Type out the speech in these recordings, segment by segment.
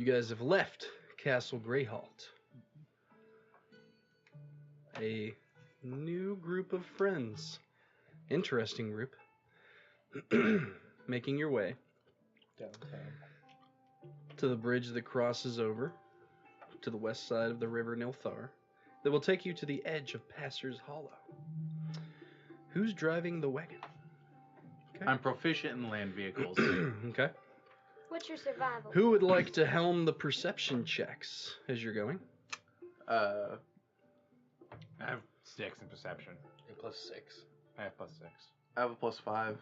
You guys have left Castle Grayhalt. A new group of friends. Interesting group. Making your way downtown to the bridge that crosses over to the west side of the river Nilthar that will take you to the edge of Passer's Hollow. Who's driving the wagon? Okay. I'm proficient in land vehicles. Okay. What's your survival? Who would like to helm the perception checks as you're going? I have 6 in perception. and +6. I have +6. I have a +5. Why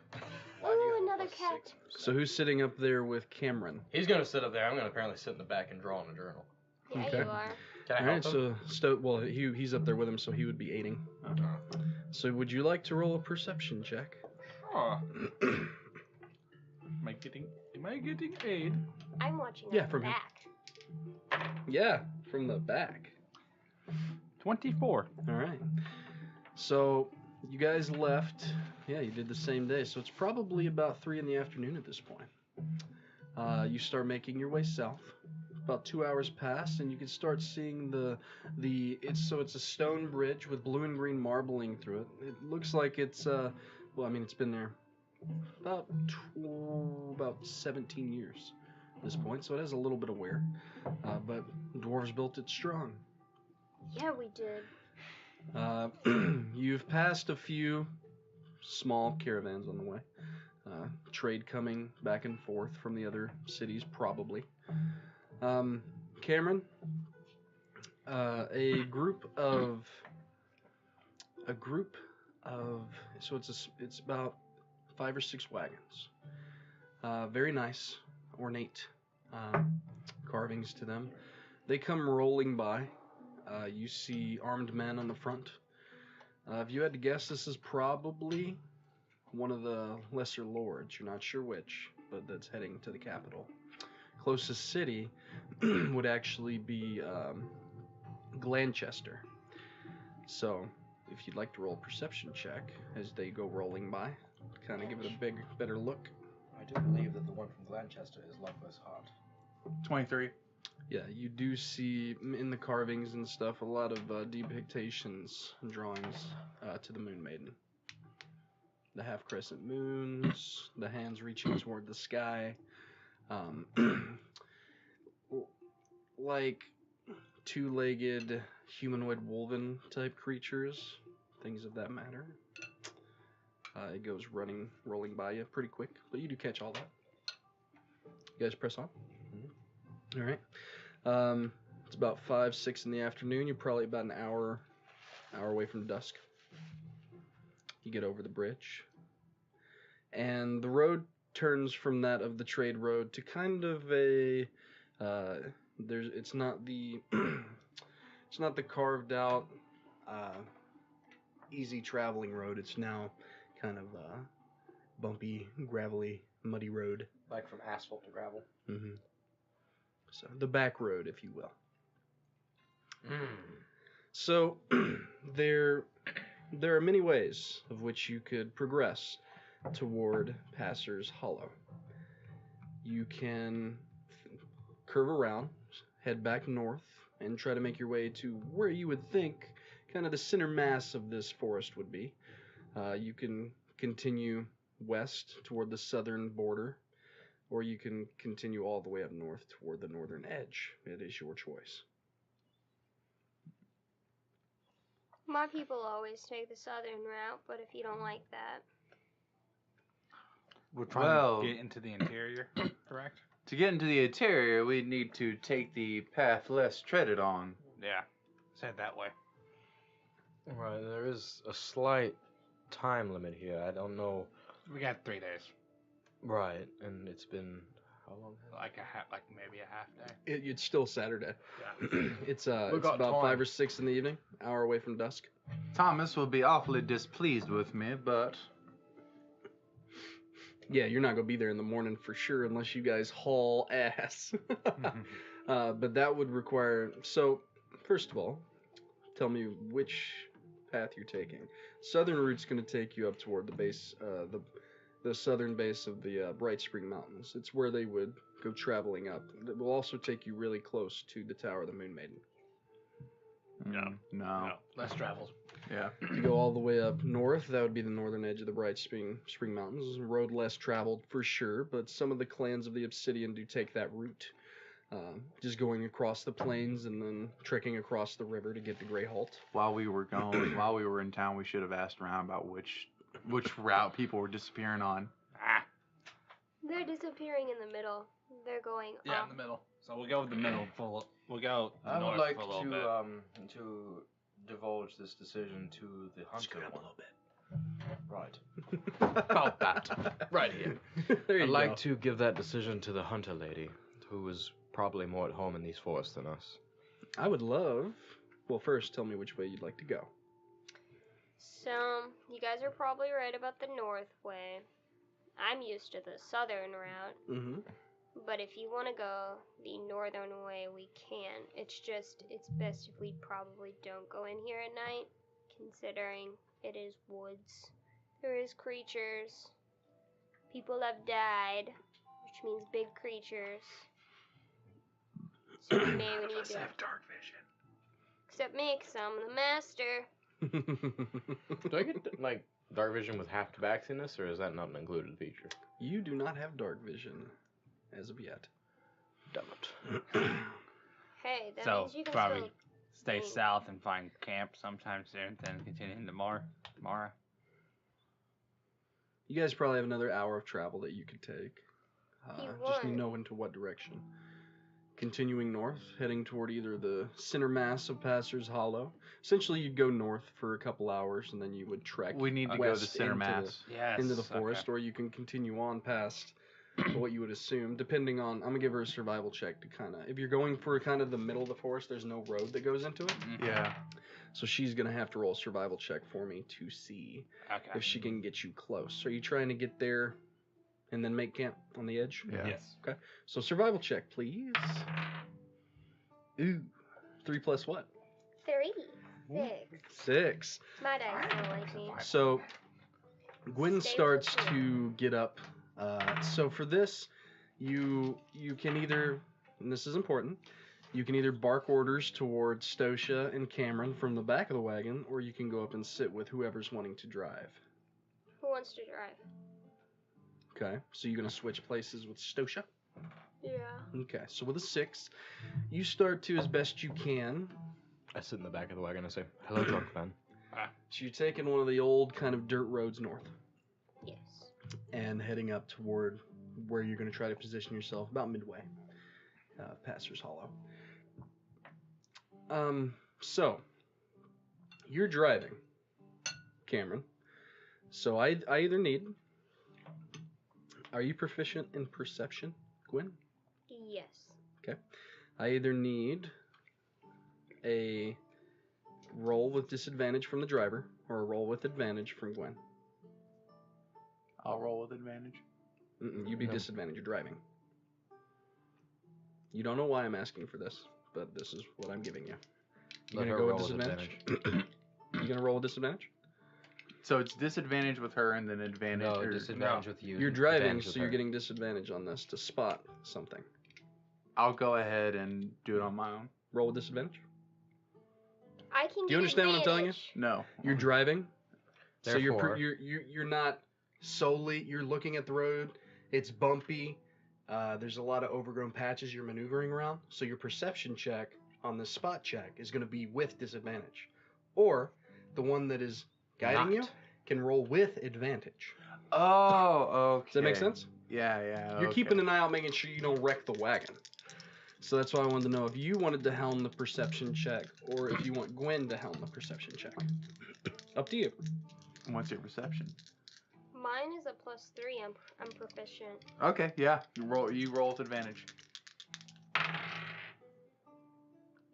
do Ooh, you have another +6 cat. in perception? So who's sitting up there with Camren? He's gonna sit up there. I'm gonna apparently sit in the back and draw in a journal. Yeah, Okay. you are. Can I All help right, him? so well, he's up there with him, so he would be aiding. So would you like to roll a perception check? Oh. Am I getting aid? I'm watching Yeah, out from him. back. Yeah, from the back. 24. All right. So you guys left. Yeah, you did the same day. So it's probably about 3 in the afternoon at this point. You start making your way south. About 2 hours pass, and you can start seeing it's a stone bridge with blue and green marbling through it. It looks like it's it's been there about 17 years at this point, so it has a little bit of wear. But dwarves built it strong. Yeah, we did. You've passed a few small caravans on the way. Trade coming back and forth from the other cities, probably. Camren, a group of so it's about 5 or 6 wagons. Very nice, ornate carvings to them. They come rolling by. You see armed men on the front. If you had to guess, this is probably one of the lesser lords. You're not sure which, but that's heading to the capital. Closest city would actually be Glanchester. So, if you'd like to roll a perception check as they go rolling by, kind of give it a better look. I do believe that the one from Glanchester is Loveless Hot. 23. Yeah, you do see in the carvings and stuff a lot of depictions and drawings to the Moon Maiden. The half crescent moons, the hands reaching toward the sky, like 2-legged humanoid wolven type creatures, things of that matter. It goes rolling by you pretty quick, but you do catch all that. You guys press on. Mm-hmm. All right. It's about 5, 6 in the afternoon. You're probably about an hour away from dusk. You get over the bridge, and the road turns from that of the trade road to kind of a it's not the carved out easy traveling road. It's now kind of bumpy, gravelly, muddy road. Like from asphalt to gravel. Mm-hmm. So the back road, if you will. So there are many ways of which you could progress toward Passer's Hollow. You can curve around, head back north, and try to make your way to where you would think kind of the center mass of this forest would be. You can continue west toward the southern border, or you can continue all the way up north toward the northern edge. It is your choice. My people always take the southern route, but if you don't like that... We're trying to get into the interior, correct? To get into the interior, we need to take the path less treaded on. Yeah. Say it that way. Right, there is a slight time limit here. I don't know. We got 3 days. Right, and it's been how long? Like maybe a half day. It's still Saturday. Yeah. It's about 5 or 6 in the evening, hour away from dusk. Thomas will be awfully displeased with me, but yeah, you're not gonna be there in the morning for sure unless you guys haul ass. But that would require. So, first of all, tell me which path you're taking. Southern route's gonna take you up toward the base, the southern base of the Bright Spring Mountains. It's where they would go traveling up. It will also take you really close to the Tower of the Moon Maiden. No. No. Less traveled. Yeah. If you go all the way up north, that would be the northern edge of the Bright Spring Mountains. Road less traveled for sure, but some of the clans of the Obsidian do take that route. Just going across the plains and then trekking across the river to get to Grayhalt. While we were in town, we should have asked around about which route people were disappearing on. Ah. They're disappearing in the middle. They're going Yeah, off. in the middle. So we'll go with the middle. We'll go I north would like for a little to bit. to divulge this decision to the hunter. a little bit. Right. About that. Right here. There you I'd go. like to give that decision to the hunter lady, who is probably more at home in these forests than us. I would love. Well, first, tell me which way you'd like to go. So, you guys are probably right about the north way. I'm used to the southern route, Mm-hmm. but if you want to go the northern way, we can. It's best if we probably don't go in here at night, considering it is woods. There is creatures. People have died, which means big creatures. So we may need to. dark vision. Except me, 'cause I'm the master. Do I get, like, dark vision with half tabaxiness, or is that not an included feature? You do not have dark vision as of yet. Damn it. Hey, that So, means you can probably still. stay Mm. south and find camp sometime soon, then continue into Mara. You guys probably have another hour of travel that you could take. You Just would. know into what direction. Continuing north, heading toward either the center mass of Passer's Hollow. Essentially, you'd go north for a couple hours, and then you would trek We need to go to west center into mass. Yes. into the forest, or you can continue on past what you would assume, depending on. I'm gonna give her a survival check to kind of. If you're going for kind of the middle of the forest, there's no road that goes into it, Mhm. Yeah. so she's gonna have to roll a survival check for me to see Okay. if she can get you close. Are you trying to get there and then make camp on the edge? Yeah. Yes. So survival check, please. Ooh, 3 plus what? 3. 6. 6. My dice don't like me. So Gwenn Stay starts with to get up. So for this, you can either, and this is important, you can either bark orders towards Stoica and Camren from the back of the wagon, or you can go up and sit with whoever's wanting to drive. Who wants to drive? Okay, so you're gonna switch places with Stoica. Yeah. Okay, so with a 6, you start to, as best you can. I sit in the back of the wagon and say, "Hello, drunk man." So you're taking one of the old kind of dirt roads north Yes. and heading up toward where you're going to try to position yourself about midway, Passer's Hollow. So you're driving, Camren. So I either need. Are you proficient in perception, Gwenn? Yes. I either need a roll with disadvantage from the driver or a roll with advantage from Gwenn. I'll roll with advantage. You'd be No. disadvantaged. You're driving. You don't know why I'm asking for this, but this is what I'm giving you. You Let gonna her go with roll with disadvantage? You gonna roll with disadvantage? So it's disadvantage with her and then advantage. No, or- disadvantage with you. You're driving, advantage with so you're her. getting disadvantage on this to spot something. I'll go ahead and do it on my own. Roll with disadvantage. I can. Do you understand what I'm telling you? advantage. No. You're driving, so Therefore- you're not solely. You're looking at the road. It's bumpy. There's a lot of overgrown patches you're maneuvering around. So your perception check on the spot check is going to be with disadvantage, or the one that is guiding you Not. can roll with advantage. Oh, okay. Does that make sense? Yeah. You're okay. keeping an eye out, making sure you don't wreck the wagon. So that's why I wanted to know if you wanted to helm the perception check, or if you want Gwenn to helm the perception check. Up to you. What's your perception? Mine is a +3. I'm proficient. Okay, yeah. You roll with advantage.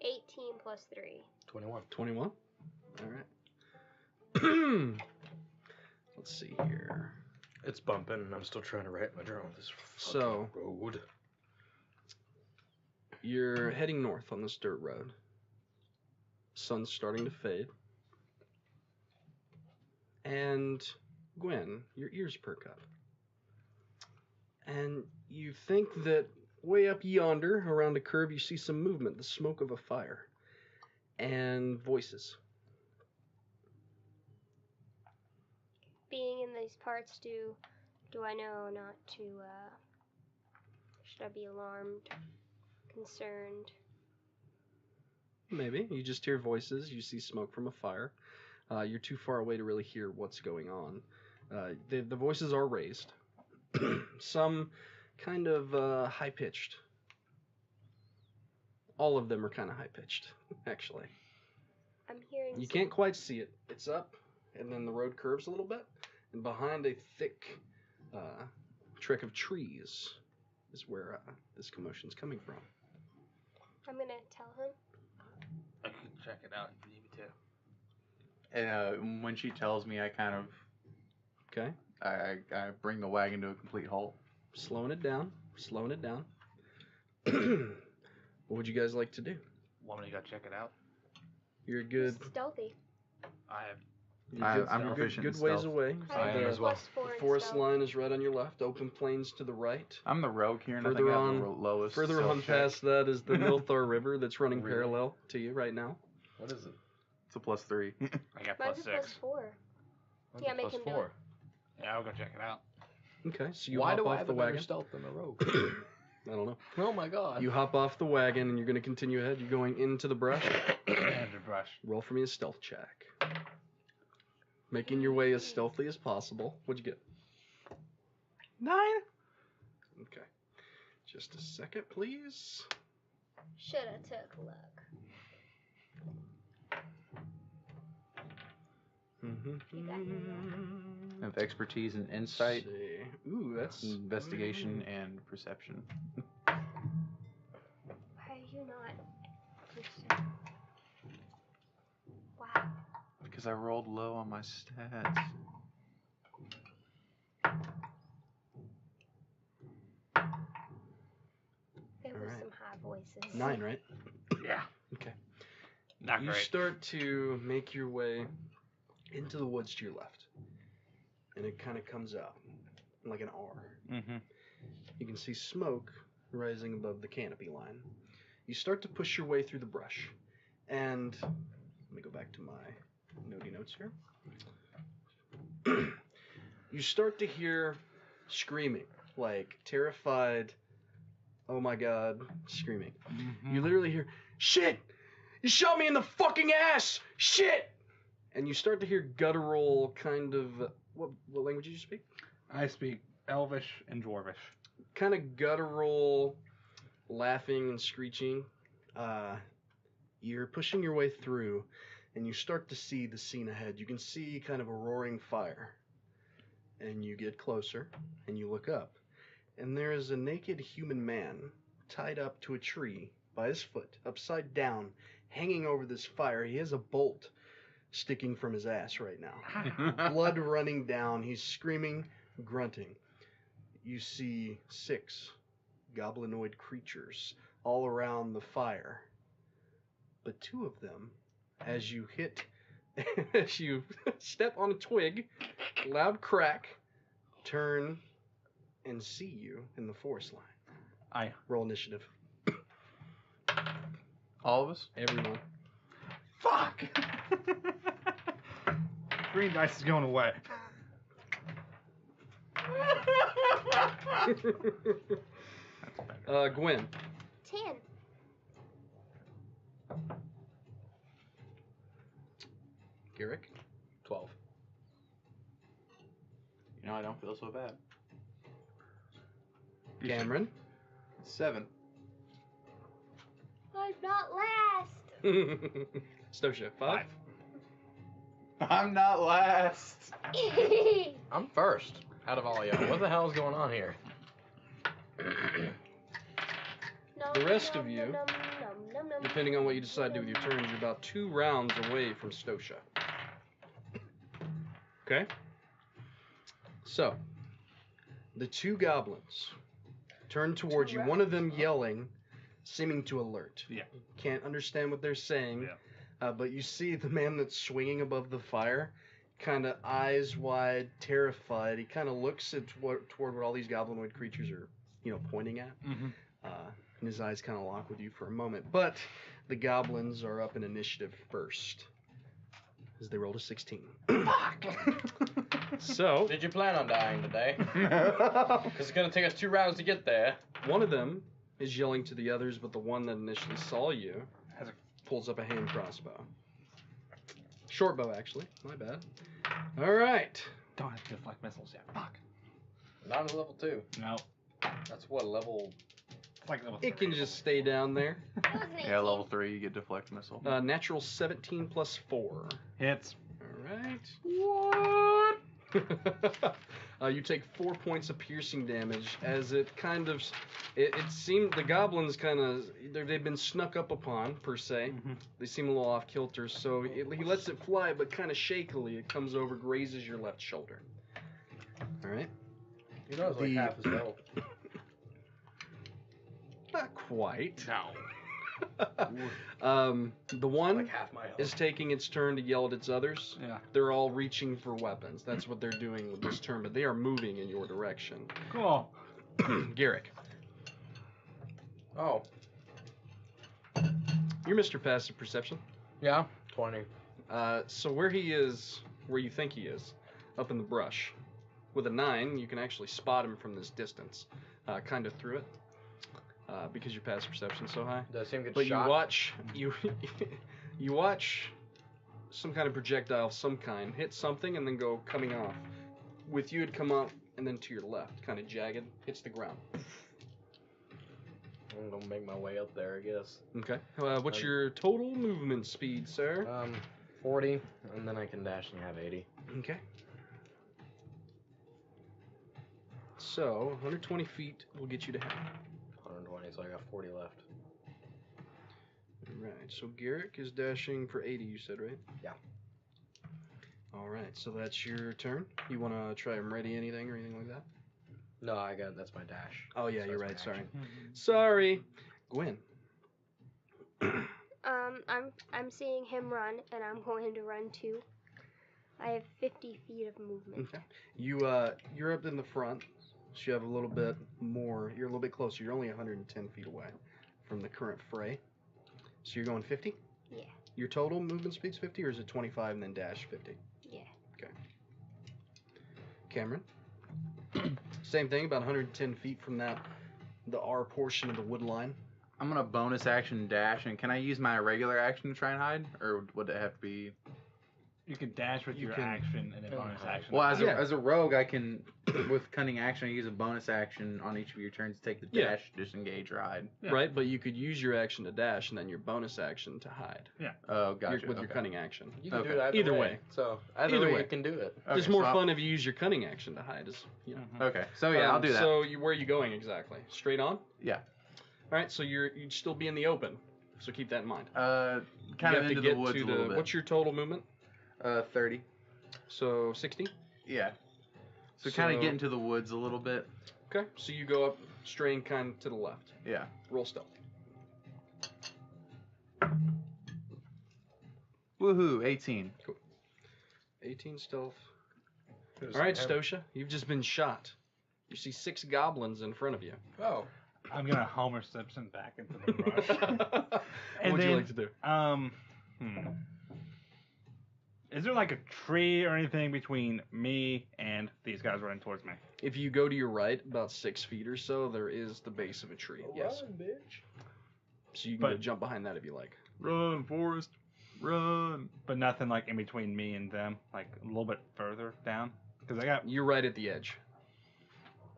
18 +3. 21. 21. All right. Let's see here. It's bumping, and I'm still trying to write my journal. This So- fucking road. You're heading north on this dirt road. Sun's starting to fade. And Gwenn, your ears perk up. And you think that way up yonder, around a curve, you see some movement, the smoke of a fire, and voices. Being in these parts, do I know not to, should I be alarmed, concerned? Maybe. You just hear voices, you see smoke from a fire. You're too far away to really hear what's going on. The voices are raised. Some kind of high-pitched. All of them are kind of high-pitched, actually. I'm hearing You can't quite see it. It's up, and then the road curves a little bit, and behind a thick trek of trees is where this commotion's coming from. I'm gonna tell him. I can check it out if you need me to. And when she tells me, I kind of Okay? I bring the wagon to a complete halt. Slowing it down. What would you guys like to do? Want me to go check it out? You're good. Stealthy. I'm proficient in Good ways stealth. away. I am The as well. +4 The in forest stealth. line is right on your left. Open plains to the right. I'm the rogue here, and I Further think I have on- the lowest. Further stealth on check. past that is the Milthar River that's running Really? parallel to you right now. What is it? It's a +3. I got Mine's +6. a +4. What's Yeah, the make him do +4? it. Yeah, I'll go check it out. Okay, so you Why hop do I off have the a better wagon. stealth than a rogue? I don't know. Oh my god. You hop off the wagon and you're going to continue ahead. You're going into the brush. And the brush. Roll for me a stealth check. Making your way as stealthy as possible. What'd you get? 9. Okay. Just a second, please. Shoulda took luck. You got me. I have expertise in insight, Let's see. Ooh, that's investigation, and perception. Why are you not? Wow. Because I rolled low on my stats. There was Alright. some high voices. 9, right? Yeah. Okay. Not You great. start to make your way into the woods to your left. And it kind of comes out like an R. Mm-hmm. You can see smoke rising above the canopy line. You start to push your way through the brush. And let me go back to my notey notes here. You start to hear screaming, like terrified, oh my god, screaming. You literally hear, shit! You shot me in the fucking ass! Shit! And you start to hear guttural kind of, what language do you speak? I speak Elvish and Dwarvish. Kind of guttural laughing and screeching. You're pushing your way through, and you start to see the scene ahead. You can see kind of a roaring fire. And you get closer, and you look up. And there is a naked human man tied up to a tree by his foot, upside down, hanging over this fire. He has a bolt sticking from his ass right now. Blood running down. He's screaming, grunting. You see 6 goblinoid creatures all around the fire. But 2 of them, as you step on a twig, loud crack, turn and see you in the forest line. Aye. Roll initiative. All of us? Everyone. Fuck! Green dice is going away. Gwen. 10. Garrick. 12. You know, I don't feel so bad. Camren. 7. I'm not last. Stoica. 5. I'm not last. I'm first out of all y'all. What the hell is going on here? The rest of you, depending on what you decide to do with your turns, you're about 2 rounds away from Stoica. Okay? So, the 2 goblins turn towards you, one of them yelling, seeming to alert. Yeah. Can't understand what they're saying, but you see the man that's swinging above the fire kind of eyes wide, terrified. He kind of looks at toward what all these goblinoid creatures are, pointing at. Mm-hmm. And his eyes kind of lock with you for a moment. But the goblins are up in initiative first, as they rolled a 16. Fuck! So, Did you plan on dying today? Because it's gonna take us 2 rounds to get there. one of them is yelling to the others, but the one that initially saw you pulls up a hand crossbow. Short bow, actually. My bad. All right. Don't have to deflect missiles yet. Fuck. Not a level 2. No. That's what, level... It's like level It 3. can just stay down there. That was an 18. Yeah, level 3, you get deflect missile. Natural 17 plus 4. Hits. All right. What? You take 4 points of piercing damage as it kind of... It seemed the goblins kind of... They've been snuck up upon, per se. Mm-hmm. They seem a little off kilter, so he lets it fly, but kind of shakily. It comes over, grazes your left shoulder. All right. You know, it's like The- half his health. Not quite. No. The one Like half my health. is taking its turn to yell at its others. Yeah. They're all reaching for weapons. That's what they're doing with this turn, but they are moving in your direction. Cool. Garrick, Oh. you're Mr. Passive Perception. Yeah. 20. So where he is, where you think he is, up in the brush, with a 9, you can actually spot him from this distance, kind of through it, because your passive perception's so high. Does him get But shot? you watch some kind of projectile of some kind hit something and then go coming off. With you, it'd come up and then to your left, kind of jagged, hits the ground. I'm gonna make my way up there, I guess. Okay. What's your total movement speed, sir? 40, and then I can dash and have 80. Okay. So 120 feet will get you to half. 120, so I got 40 left. Right. So Garrick is dashing for 80. You said, right? Yeah. All right. So that's your turn. You want to try and ready anything or anything like that? No, that's my dash. Oh yeah, So you're that's right. my Sorry. action. Sorry, Gwen. I'm seeing him run, and I'm going to run too. I have 50 feet of movement. Okay. You're up in the front, so you have a little bit more. You're a little bit closer. You're only 110 feet away from the current fray. So you're going 50? Yeah. Your total movement speed's 50, or is it 25 and then dash 50? Yeah. Okay. Camren? Same thing, about 110 feet from the R portion of the wood line. I'm gonna bonus action dash, and can I use my regular action to try and hide, or would it have to be? You can dash with You your can- action and then bonus action. Well, as Yeah. a rogue, I can with cunning action, I use a bonus action on each of your turns to take the Yeah. dash, disengage, or hide. Yeah. Right? But you could use your action to dash and then your bonus action to hide. Oh, gotcha. With your okay. cunning action. You can Okay. do it Either way. So either Either way, way. you can do it. Okay, It's more so fun if you use your cunning action to hide. Okay, so yeah, I'll do that. So where are you going exactly? Straight on? Yeah. All right. So you'd still be in the open. So keep that in mind. Kind You of have to into get the woods to a little bit. What's your total movement? 30. So 60. Yeah. So kind So- of get into the woods a little bit. Okay. So you go up, straying kind of to the left. Yeah. Roll stealth. Woohoo! 18. 18 stealth. All right, Stoica, you've just been shot. You see 6 goblins in front of you. Oh. I'm gonna Homer Simpson back into the brush. What And would you then- like to do? Is there like a tree or anything between me and these guys running towards me? If you go to your right, about 6 feet or so, there is the base of a tree. Yes. Run, bitch. So you can go But- jump behind that if you like. Run, Forrest. Run. But nothing like in between me and them, like a little bit further down. Because I got You're right at the edge.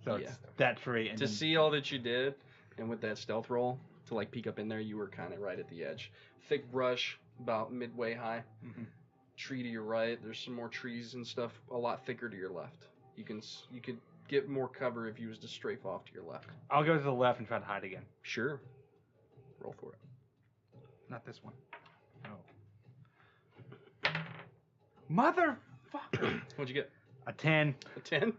so yeah. it's that tree and To then, see all that you did, and with that stealth roll, to like peek up in there, you were kind of right at the edge. Thick brush, about midway high. Mhm. Tree to your right. There's some more trees and stuff a lot thicker to your left. You could get more cover if you was to strafe off to your left. I'll go to the left and try to hide again. Sure. Roll for it. Not this one. Oh. Motherfucker! What'd you get? A 10. A 10?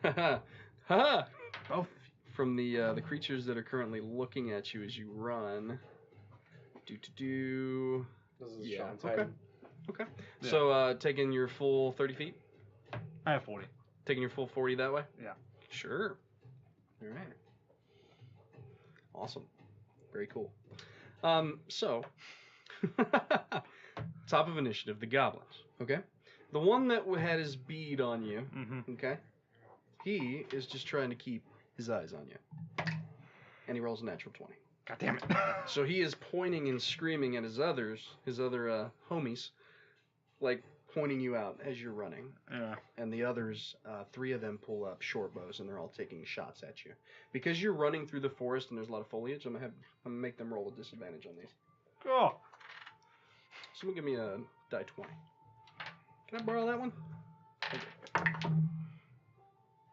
Ha ha! Both. From the creatures that are currently looking at you as you run. This is Yeah, Shawn's okay. hiding. Okay. Yeah. So taking your full 30 feet? I have 40. Taking your full 40 that way? Yeah. Sure. All right. Awesome. Very cool. So, top of initiative, the goblins. Okay? The one that had his bead on you, okay? He is just trying to keep his eyes on you. And he rolls a natural 20. God damn it. So he is pointing and screaming at his other homies, like pointing you out as you're running. Yeah. And the others, 3 of them pull up short bows, and they're all taking shots at you. Because you're running through the forest and there's a lot of foliage, I'm gonna make them roll a disadvantage on these. Oh. Someone give me a die 20. Can I borrow that one? Okay.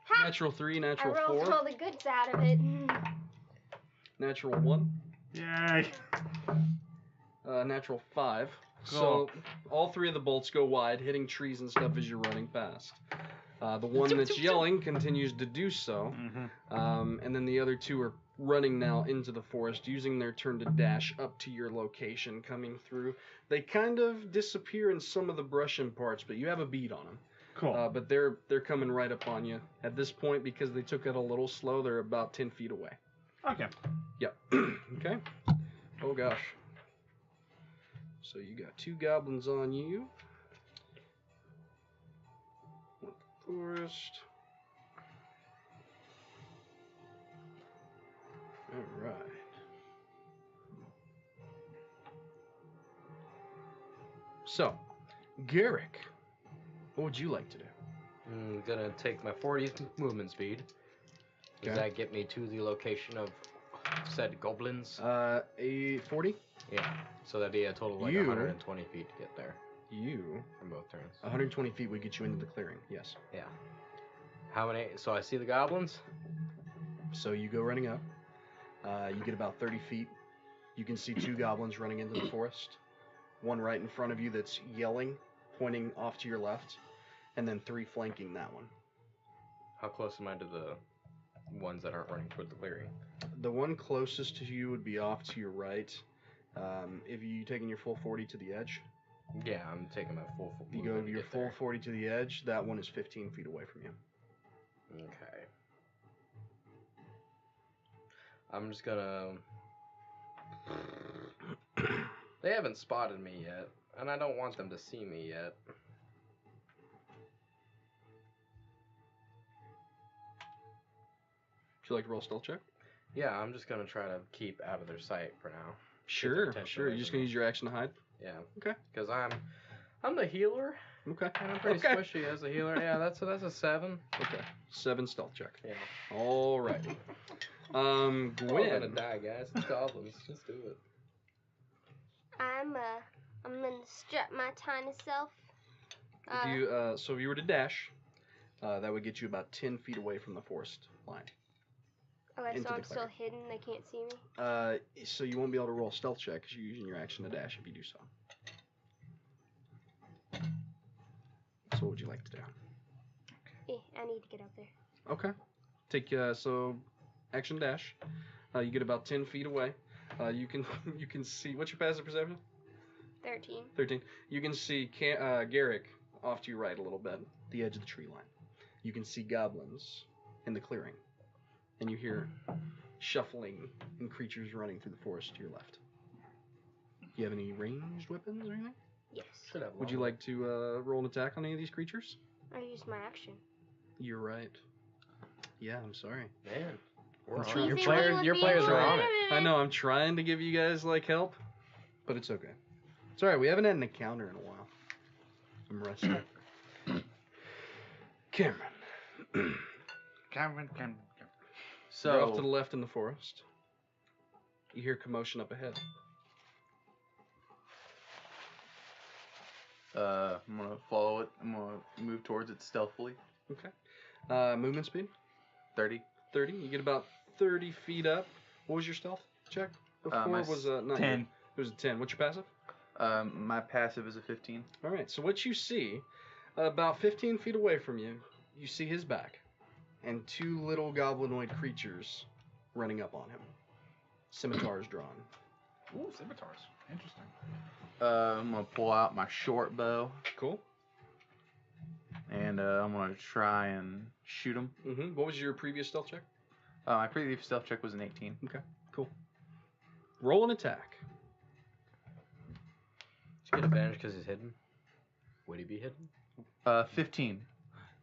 Ha! Natural 3, I natural rolled 4, all the goods out of it. natural 1, Yay. natural 5. Cool. So all 3 of the bolts go wide, hitting trees and stuff as you're running past. The one that's yelling continues to do so, and then the other 2 are running now into the forest, using their turn to dash up to your location, coming through. They kind of disappear in some of the brush and parts, but you have a bead on them. Cool. But they're coming right up on you. At this point, because they took it a little slow, they're about 10 feet away. Okay. Yep. Okay. Oh gosh. So you got 2 goblins on you. One forest. All right. So, Garrick, what would you like to do? I'm gonna take my 40 movement speed. Does Okay. that get me to the location of said goblins? A 40? Yeah. So that'd be a total of like You- 120 feet to get there You, from both turns. 120 feet would get you into the clearing, yes. Yeah. How many? So I see the goblins. So you go running up. You get about 30 feet. You can see 2 goblins running into the forest. One right in front of you that's yelling, pointing off to your left, and then 3 flanking that one. How close am I to the ones that aren't running toward the clearing? The one closest to you would be off to your right. If you taking your full 40 to the edge, Yeah, I'm taking my full. if you go movement to your get full there. 40 to the edge, that one is 15 feet away from you. Okay. I'm just gonna. They haven't spotted me yet, and I don't want them to see me yet. Would you like to roll a stealth check? Yeah, I'm just gonna try to keep out of their sight for now. Sure, attention sure. away You're just from gonna me. use your action to hide. Yeah. Okay. Because I'm the healer, Okay. and I'm pretty Okay. squishy as a healer. Yeah, that's a 7. Okay. 7 stealth check. Yeah. All right. We're all gonna Gwenn. die, guys. It's goblins. Just do it. I'm gonna strut my tiny self. If you so if you were to dash, that would get you about 10 feet away from the forest line. Okay, into so the I'm still clearing. hidden. They can't see me. So you won't be able to roll a stealth check because you're using your action to dash if you do so. So what would you like to do? I need to get up there. Okay. Take so action dash. You get about 10 feet away. You can see, what's your passive perception? 13. 13. You can see Garrick off to your right a little bit, the edge of the tree line. You can see goblins in the clearing, and you hear shuffling and creatures running through the forest to your left. Do you have any ranged weapons or anything? Yes. Should have. Would you like to roll an attack on any of these creatures? I used my action. You're right. Yeah, I'm sorry. Man, we're I'm on sure it. your Teasing players- me with your being players are on limited. it. I know, I'm trying to give you guys, like, help, but it's okay. It's alright, we haven't had an encounter in a while. I'm resting. Camren. Camren. You're off to the So, left in the forest. You hear commotion up ahead. I'm gonna follow it. I'm gonna move towards it stealthily. Okay. Movement speed? 30. 30. You get about 30 feet up. What was your stealth check? Before My was not 10. you. It was a 10. What's your passive? My passive is a 15. Alright, so what you see, about 15 feet away from you, you see his back, and 2 little goblinoid creatures running up on him. Scimitars drawn. Ooh, scimitars. Interesting. I'm gonna pull out my short bow Cool. and I'm gonna try and shoot him. Mm-hmm. What was your previous stealth check? My previous stealth check was an 18. Cool. Roll an attack. Does he get advantage because he's hidden? Would he be hidden? 15.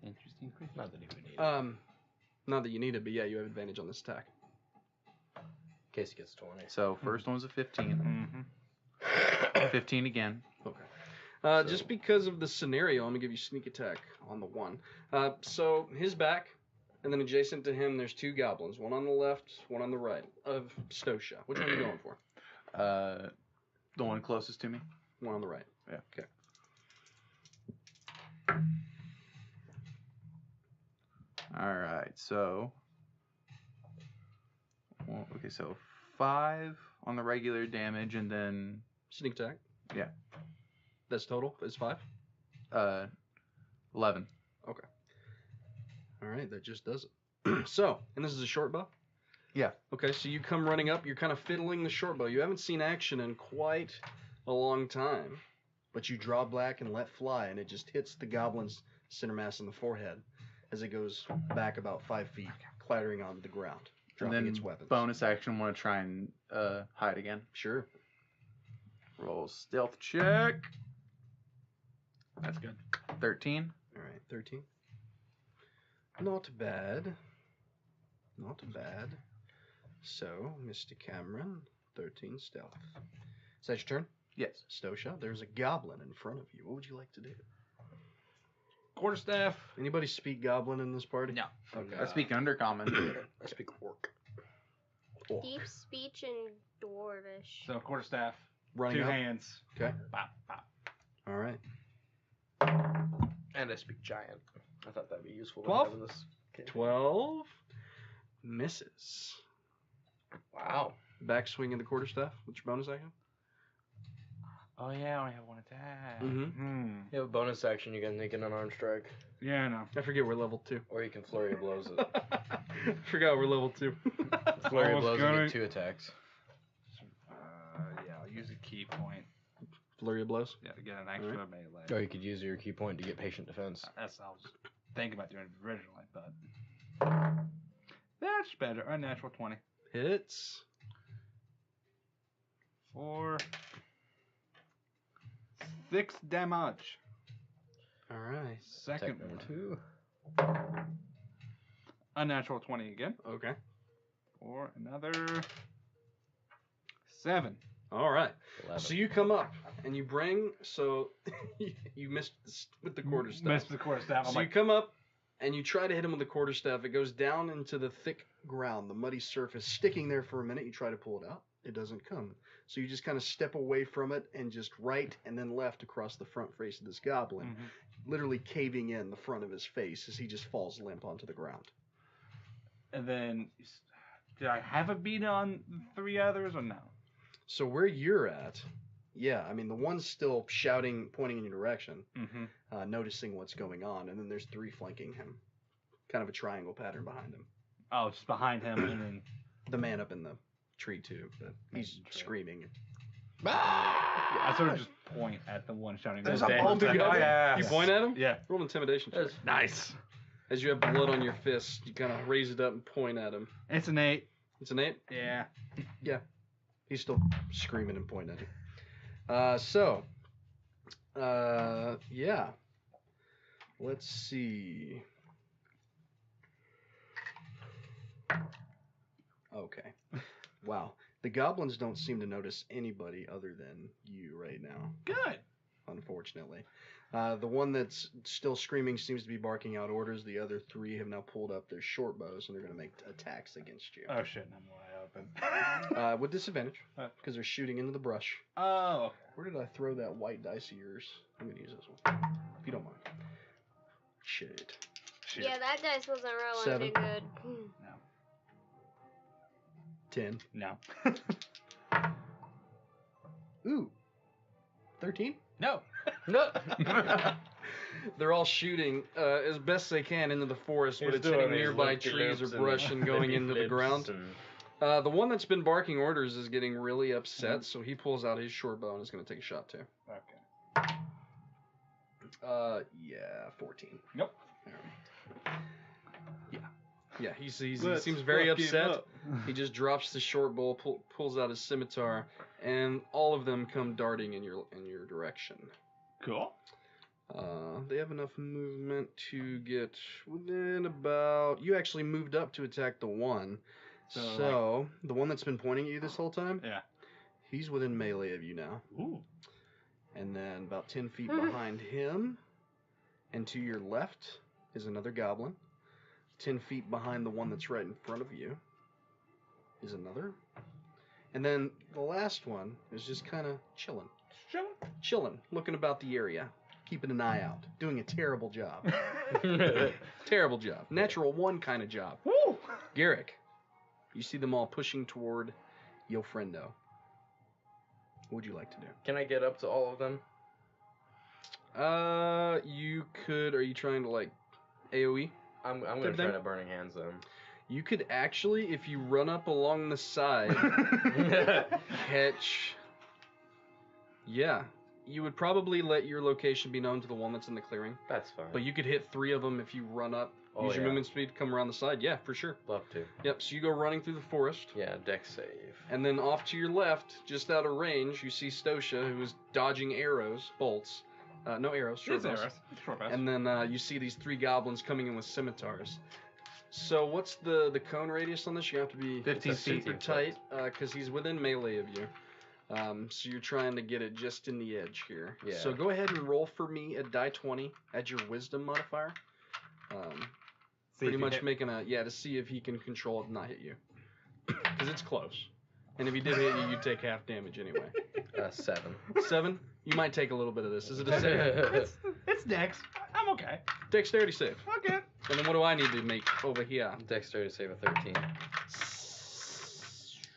Interesting. Not that he would need it. Not that you need it, but yeah, you have advantage on this attack. In case he gets 20. So first one was a 15. Mm-hmm. 15 again. Okay. Just because of the scenario, I'm gonna give you sneak attack on the one. So his back, and then adjacent to him, there's two goblins. One on the left, one on the right of Stoica. Which one are you going for? The one closest to me. One on the right. Yeah. Okay. All right. So. Well, okay. So 5 on the regular damage, and then Sneak attack. Yeah. That's total. Is 5. 11. All right, that just does it. So, and this is a short bow? Yeah. Okay, so you come running up, you're kind of fiddling the short bow. You haven't seen action in quite a long time, but you draw back and let fly, and it just hits the goblin's center mass in the forehead as it goes back about 5 feet, clattering on the ground, And dropping then its weapons. bonus action, I want to try and hide again. Sure. Roll stealth check. That's good. 13. All right, 13. Not bad. Not bad. So, Mr. Camren, 13 stealth. Is that your turn? Yes. Stoica, there's a goblin in front of you. What would you like to do? Quarterstaff. Anybody speak goblin in this party? No. Okay. I speak undercommon. I speak orc. Orc. Deep speech and dwarvish. So quarterstaff. Running 2 up. hands. Okay. Bop, bop. All right. And I speak giant. I thought that'd be useful. 12? Having this campaign. 12 misses. Wow. Backswing in the quarterstaff. What's your bonus action? Oh yeah, I only have one attack. Mm-hmm. You have a bonus action. You can make an unarmed strike, Yeah, I know. I forget we're level 2. or you can flurry of blows it. I forgot we're level 2. Flurry of Almost blows got and it. get 2 attacks. Yeah, I'll use a key point. Flurry of blows. Yeah, to get an extra melee. Or you could use your key point to get patient defense. That's what I was thinking about doing it originally, but that's better. Unnatural 20. Hits. 4, 6 damage. All right. Second Attack number one. 2. Unnatural 20 again. Okay. For another 7. All right. 11. So you come up and you bring. So you missed with the quarterstaff. Missed the quarterstaff. I'm So you like, come up and you try to hit him with the quarterstaff. It goes down into the thick ground, the muddy surface, sticking there for a minute. You try to pull it out. It doesn't come. So you just kind of step away from it and just right and then left across the front face of this goblin, literally caving in the front of his face as he just falls limp onto the ground. and then, did I have a beat on the 3 others or no? So where you're at, yeah, I mean, the one's still shouting, pointing in your direction, Mm-hmm. noticing what's going on, and then there's 3 flanking him. Kind of a triangle pattern behind him. Oh, just behind him, and then The man up in the tree, too, but he's Making sure. screaming. I sort of just point at the one shouting. There's "Go a down." bolt It's like, together. "Oh, yeah." You point at him? Yeah. Roll an intimidation check. Nice. As you have blood on your fist, you kind of raise it up and point at him. It's an 8. It's an 8? Yeah. He's still screaming and pointing at you. Yeah. Let's see. Okay. Wow. The goblins don't seem to notice anybody other than you right now, Good. unfortunately. The one that's still screaming seems to be barking out orders. The other 3 have now pulled up their short bows and they're going to make attacks against you. Oh shit, I'm wide open. With disadvantage, Uh. because they're shooting into the brush. Oh. Where did I throw that white dice of yours? I'm going to use this one, if you don't mind. Shit. Shit. Yeah, that dice wasn't rolling 7. too good. 10. No. Ooh. 13? No. No. They're all shooting as best they can into the forest, but He's it's hitting doing his nearby loopy trees or loops and brush and going flippy into the flips ground. and- The one that's been barking orders is getting really upset, so he pulls out his short bow and is going to take a shot too. Okay. Yeah, 14. Nope. Yeah, he seems very upset. He just drops the short bow, pulls out his scimitar, and all of them come darting in your direction. Cool. They have enough movement to get within about. You actually moved up to attack the one. So the one that's been pointing at you this whole time. Yeah. He's within melee of you now. Ooh. And then about 10 feet behind him, and to your left is another goblin. 10 feet behind the one that's right in front of you is another. And then the last one is just kind of chilling. Chilling, looking about the area, keeping an eye out, doing a terrible job. Terrible job. Natural 1 kind of job. Woo! Garrick, you see them all pushing toward Yo Friendo. What would you like to do? Can I get up to all of them? You could. Are you trying to like AOE? I'm gonna try to Burning Hands them. You could actually, if you run up along the side, catch. Yeah, you would probably let your location be known to the one that's in the clearing. That's fine. But you could hit 3 of them if you run up. Use your movement speed, come around the side. Yeah, for sure. Love to. Yep. So you go running through the forest. Yeah, dex save. And then off to your left, just out of range, you see Stoica, who is dodging arrows, bolts. No arrows, short bows. Short bows. And then you see these 3 goblins coming in with scimitars. So what's the cone radius on this? You have to be 15 feet. super tight, because he's within melee of you. So you're trying to get it just in the edge here. Yeah. So go ahead and roll for me a die 20. Add your wisdom modifier. Pretty much making to see if he can control it and not hit you. Because it's close. And if he did hit you, you'd take half damage anyway. 7. 7? You might take a little bit of this. Is it a save? It's Dex. I'm okay. Dexterity save. Okay. And then what do I need to make over here? Dexterity save of 13.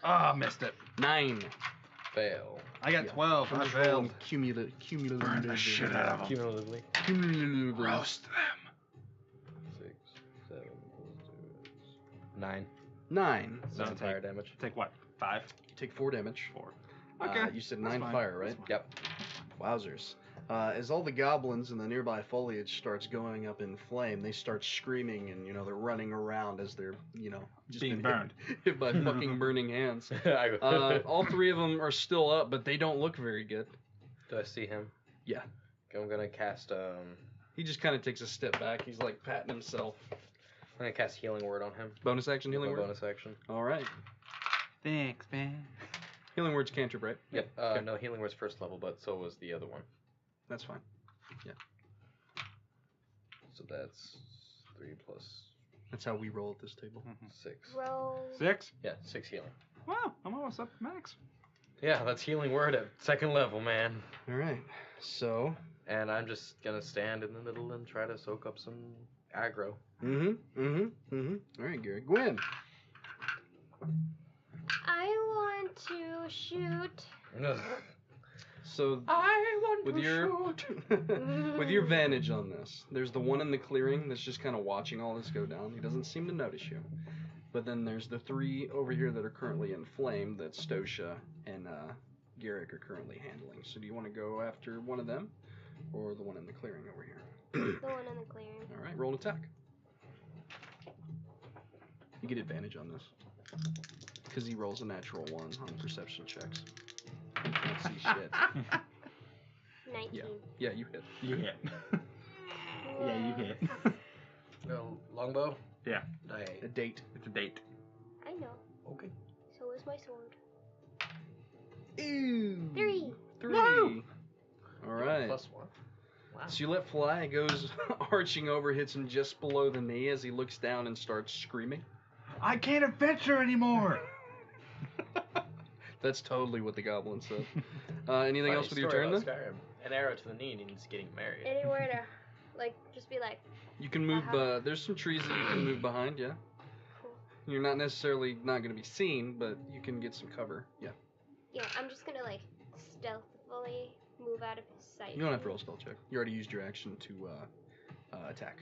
Ah, missed it. 9. Fail. I got 12. I failed. Cumulatively. Burn the shit out of them. Cumulatively. Cumulatively. Roast them. 6, 7, 9. 9. So Nine fire damage. Take what? 5? You take 4 damage. 4. Okay. You said That's 9 fine. fire, right? That's Yep. Wowzers. As all the goblins in the nearby foliage starts going up in flame, they start screaming and, they're running around as they're, just Being been burned. hit by fucking burning hands. All 3 of them are still up, but they don't look very good. Do I see him? Yeah. Okay, I'm gonna cast He just kind of takes a step back. He's like patting himself. I'm gonna cast Healing Word on him. Bonus action, healing My word? bonus action. All right. Thanks, man. Healing word's cantrip, right? Yep. Okay. No, Healing Word's first level, but so was the other one. That's fine. So that's 3 plus That's how we roll at this table. 6. Roll. 6? Yeah, 6 healing. Wow, I'm almost up to max. Yeah, that's Healing Word at 2nd level, man. All right. So. And I'm just gonna stand in the middle and try to soak up some aggro. All right, Gary. Gwenn. I want to shoot. So I want with your vantage on this, there's the one in the clearing that's just kind of watching all this go down. He doesn't seem to notice you. But then there's the 3 over here that are currently in flame that Stoica and Garrick are currently handling. So do you want to go after one of them or the one in the clearing over here? The one in the clearing. All right, roll an attack. You get advantage on this because he rolls a natural 1 on perception checks. You can't see shit. 19. Yeah, you hit. You hit. Yeah, you hit. No, longbow? Yeah. A date. It's a date. I know. Okay. So is my sword. Ew. 3. 3. Woo! All right. +1. Wow. So you let fly. It goes arching over, hits him just below the knee as he looks down and starts screaming. I can't adventure anymore. That's totally what the goblin said. Anything Funny else with your story turn then? about Skyrim. An arrow to the knee means getting married. Anywhere to, just be like, You can move. There's some trees that you can move behind. Yeah. cool. You're not necessarily not going to be seen, but you can get some cover. Yeah. Yeah, I'm just gonna, stealthily move out of his sight. You don't have to roll a spell check. You already used your action to attack.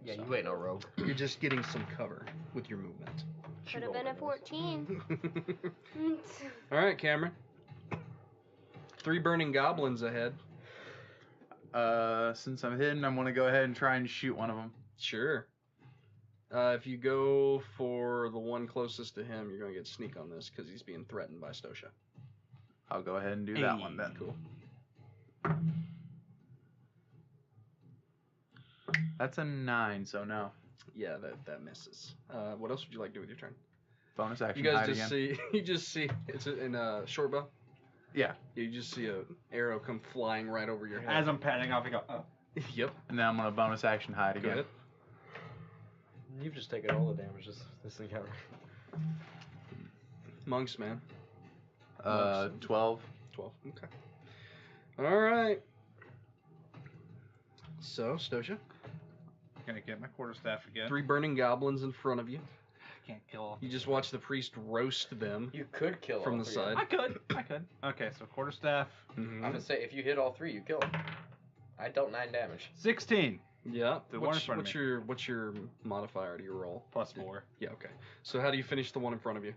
Yeah, So you ain't no rogue. you're just getting some cover with your movement. Could have been a 14. All right, Camren. 3 burning goblins ahead. Since I'm hidden, I'm gonna go ahead and try and shoot one of them. Sure. If you go for the one closest to him, you're gonna get sneak on this because he's being threatened by Stoica. I'll go ahead and do that one then. Cool. That's a 9, so no. Yeah, that misses. What else would you like to do with your turn? Bonus action. You guys hide just again. see. You just see. It's in a short bow. Yeah. You just see a arrow come flying right over your head. As I'm patting off, I go, oh. Yep. And then I'm gonna bonus action hide Go again. ahead. You've just taken all the damage this encounter. Monks, man. 12. 12. Okay. All right. So, Stoica, Gonna get my quarterstaff again. 3 burning goblins in front of you. Can't kill all. You just watch the priest roast them You could kill from all the three of side. them. I could. Okay, so quarterstaff. Mhm. I'm gonna say if you hit all 3, you kill them. I dealt 9 damage. 16 Yeah. The one in front of what's your modifier to your roll? plus 4. Yeah. Okay. So how do you finish the one in front of you?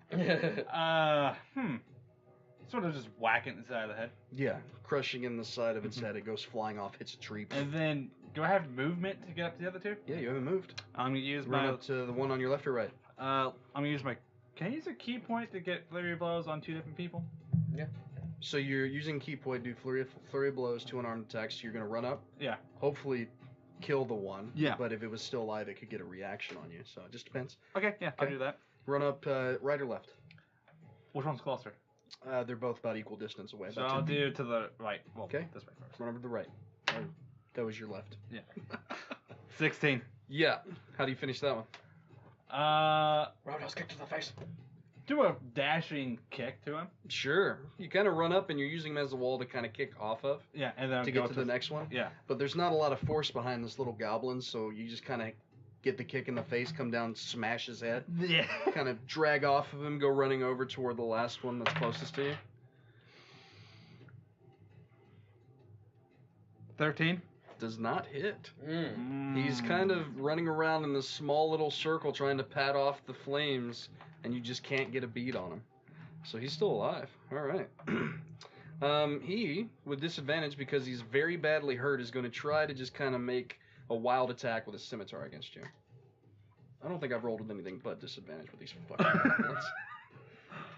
Sort of just whacking the side of the head. Yeah. Crushing in the side of its head, it goes flying off, hits a tree. And then, do I have movement to get up to the other 2? Yeah, you haven't moved. I'm gonna use Run my. up to the one on your left or right. I'm gonna use my. Can I use a key point to get flurry of blows on 2 different people? So you're using key point, do flurry of blows, 2 unarmed attacks. You're gonna run up. Yeah. Hopefully, kill the one. Yeah. But if it was still alive, it could get a reaction on you. So it just depends. Okay, yeah, I'll Okay. do that. Run up right or left. Which one's closer? They're both about equal distance away. So about I'll 10 do to the right. Well, Okay. this way first. Run over to the right. Or, that was your left. Yeah. 16. Yeah. How do you finish that one? Roundhouse kick to the face. Do a dashing kick to him. Sure. You kind of run up and you're using him as a wall to kind of kick off of Yeah, and then to go get to the next one. Yeah. But there's not a lot of force behind this little goblin, so you just kind of get the kick in the face, come down, smash his head, Yeah. kind of drag off of him, go running over toward the last one that's closest to you. 13. Does not hit. Mm. He's kind of running around in this small little circle trying to pat off the flames, and you just can't get a beat on him. So he's still alive. All right. He, with disadvantage because he's very badly hurt, is going to try to just kind of make a wild attack with a scimitar against you. I don't think I've rolled with anything but disadvantage with these fucking goblins.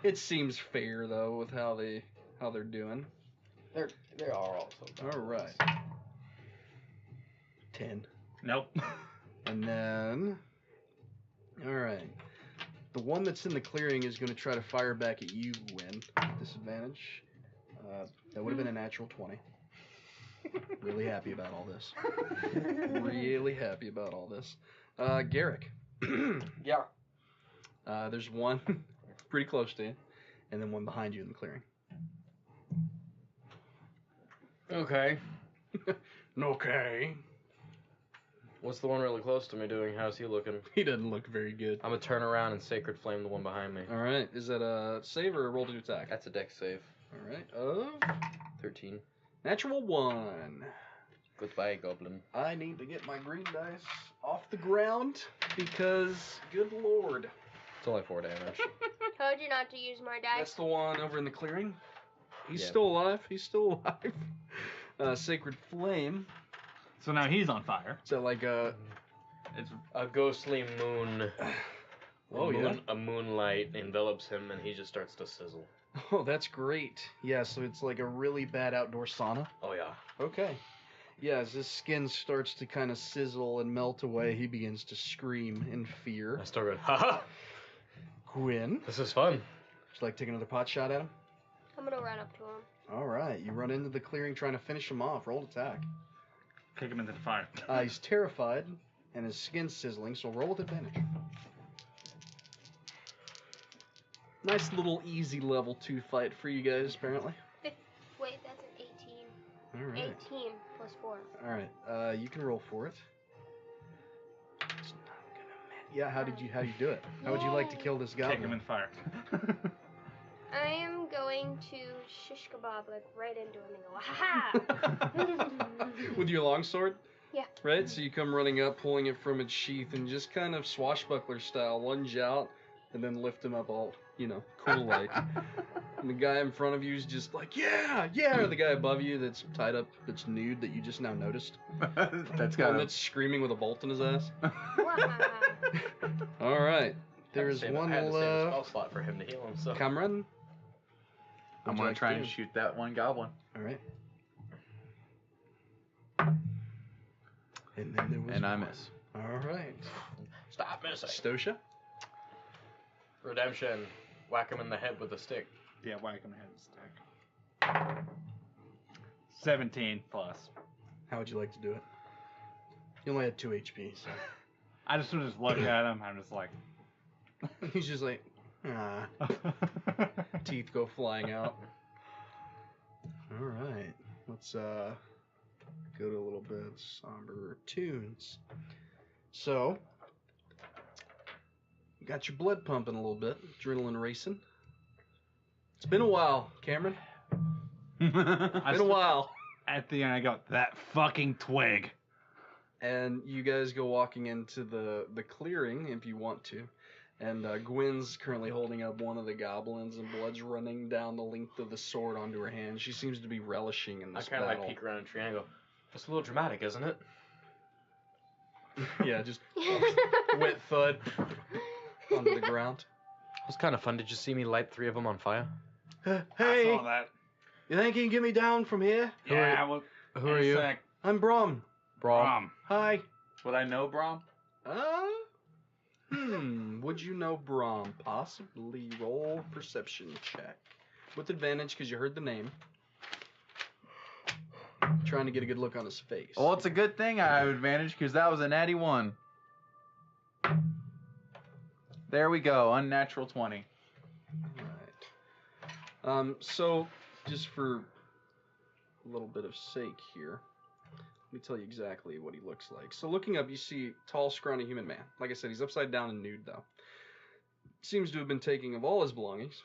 It seems fair though with how they're doing. They are also. All right. 10. Nope. And then, all right, the one that's in the clearing is going to try to fire back at you, Gwenn. Disadvantage. That would have been a natural 20. Really happy about all this. Really happy about all this. Garrick. Yeah. There's one pretty close to you, and then one behind you in the clearing. Okay. Okay. What's the one really close to me doing? How's he looking? He doesn't look very good. I'm gonna turn around and Sacred Flame the one behind me. All right. Is that a save or a roll to attack? That's a dex save. All right. 13. Natural 1. Goodbye, Goblin. I need to get my green dice off the ground because, good lord. It's only 4 damage. Told you not to use my dice. That's the one over in the clearing. He's Yeah. still alive. He's still alive. Sacred Flame. So now he's on fire. So like It's A ghostly moon. Oh, yeah? A moonlight envelops him and he just starts to sizzle. oh, that's great. Yeah, so it's like a really bad outdoor sauna. Oh yeah. Okay. Yeah, as his skin starts to kind of sizzle and melt away, he begins to scream in fear. I start going, haha! Gwenn, would This is fun. you like to take another pot shot at him? I'm gonna run up to him. All right, you run into the clearing trying to finish him off. Roll attack. kick him into the fire. He's terrified, and his skin's sizzling, so roll with advantage. Nice little easy level 2 fight for you guys, apparently. Wait, that's an 18. All right. 18 plus 4. All right. You can roll for it. It's not gonna matter. Yeah. How do you do it? How would you like to kill this Kick him goblin? in the fire. I am going to shish kebab like right into him and go, ha ha! With your longsword? Yeah. Right? So you come running up, pulling it from its sheath, and just kind of swashbuckler style lunge out, and then lift him up all, cool like. And the guy in front of you is just like, yeah, yeah, or the guy above you that's tied up, that's nude, that you just now noticed. That's One got that's screaming with a bolt in his ass. Wow. All right. There's one I had to save a spell left. slot for him to heal himself. Camren. I'm gonna try and shoot that one goblin. All right. And then there was And I one. miss. All right. Stop missing. Stoica. Redemption. Whack him in the head with a stick. Yeah, whack him head stick. 17 plus. How would you like to do it? You only had 2 HP, so. I just would just look at him. I'm just like. He's just like, ah. Teeth go flying out. All right. Let's go to a little bit somber tunes. So, you got your blood pumping a little bit, adrenaline racing. It's been a while, Camren. Been a while. At the end, I go, that fucking twig. And you guys go walking into the clearing if you want to. And Gwenn's currently holding up one of the goblins, and blood's running down the length of the sword onto her hand. She seems to be relishing in I this kind of battle. like peek around a tree and I go, it's a little dramatic, isn't it? Yeah, just wet thud onto the ground. It was kind of fun. Did you see me light 3 of them on fire? I Hey, saw that. you think you can get me down from here? Yeah, well, Who are you? I'm Brom. Braum. Hi. Would I know Brom? Would you know Brom? Possibly roll perception check. With advantage because you heard the name. Trying to get a good look on his face. Well, it's a good thing I have advantage because that was a natty 1. There we go, unnatural 20. Alright. So, just for a little bit of sake here, let me tell you exactly what he looks like. So looking up, you see tall, scrawny human man. Like I said, he's upside down and nude, though. Seems to have been taking of all his belongings.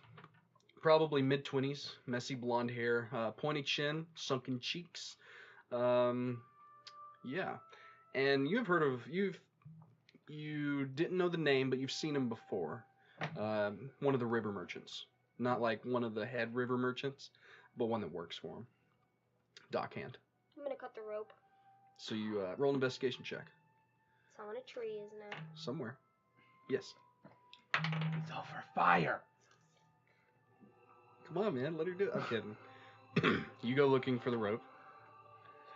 Probably mid-20s, messy blonde hair, pointy chin, sunken cheeks. Yeah. And you've heard of, you didn't know the name, but you've seen him before. One of the river merchants. Not like one of the head river merchants, but one that works for him. Dockhand. I'm gonna cut the rope. So you roll an investigation check. It's on a tree, isn't it? Somewhere. Yes. It's all for fire. Come on, man. Let her do it. I'm kidding. You go looking for the rope.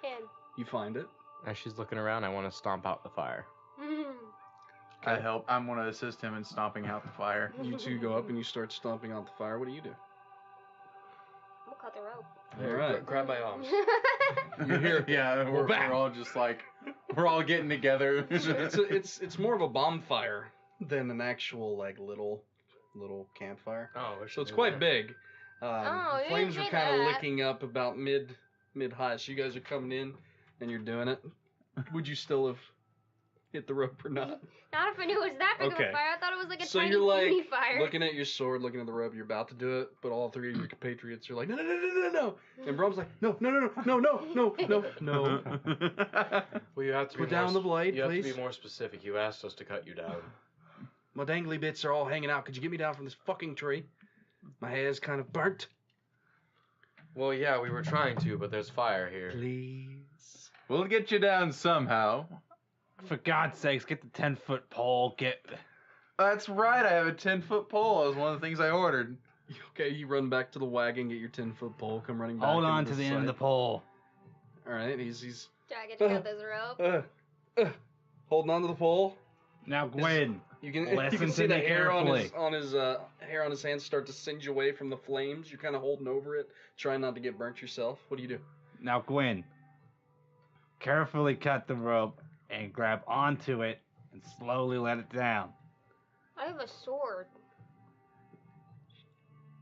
Him. You find it. As she's looking around, I want to stomp out the fire. I help. I'm going to assist him in stomping out the fire. You two go up and you start stomping out the fire. What do you do? We'll cut the rope. All right. Grab my arms. You hear? Yeah, we're all just like, we're all getting together. It's more of a bonfire than an actual like little campfire. Oh, So it's quite big. Oh, The you flames didn't are say kind of that. licking up about mid high. So you guys are coming in and you're doing it. Would you still have hit the rope or not? Not if I knew it was that big of Okay. a fire. I thought it was like a So tiny you're like puny fire. looking at your sword, looking at the rope. You're about to do it, but all 3 of your compatriots are like, no, no, no, no, no, no. And Brom's like, no, no, no, no, no, no, no, no. Well, you have to Put be down more, the blade, You have please. to be more specific. You asked us to cut you down. My dangly bits are all hanging out. Could you get me down from this fucking tree? My hair's kind of burnt. Well, yeah, we were trying to, but there's fire here. Please. We'll get you down somehow. For God's sakes, get the 10-foot pole. Get. That's right, I have a 10-foot pole. That was one of the things I ordered. Okay, you run back to the wagon, get your 10-foot pole, come running back. Hold on into to the end of the site. pole. All right, he's Do I get to cut this rope? holding on to the pole. Now, Gwen, You can listen see to the me hair carefully. on his hair on his hands start to singe away from the flames. You're kind of holding over it, trying not to get burnt yourself. What do you do? Now, Gwen, carefully cut the rope and grab onto it and slowly let it down. I have a sword.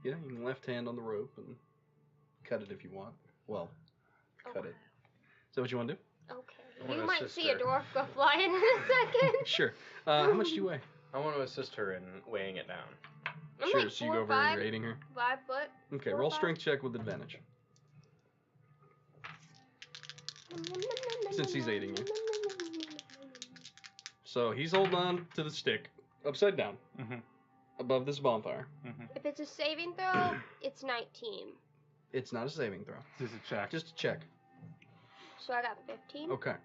Yeah, you can left hand on the rope and cut it if you want. Well, cut it. Is that what you want to do? Okay. I wanna You might assist see a her. dwarf go flying in a second. Sure. How much do you weigh? I want to assist her in weighing it down. I'm Sure. like So you 4 go or over and 5, you're aiding her. 5 foot. Okay. 4 or Roll 5. strength check with advantage. Since he's aiding you. So he's holding on to the stick, upside down, Mhm. above this bonfire. If it's a saving throw, it's 19. It's not a saving throw. Just a check. Just a check. So I got 15. Okay.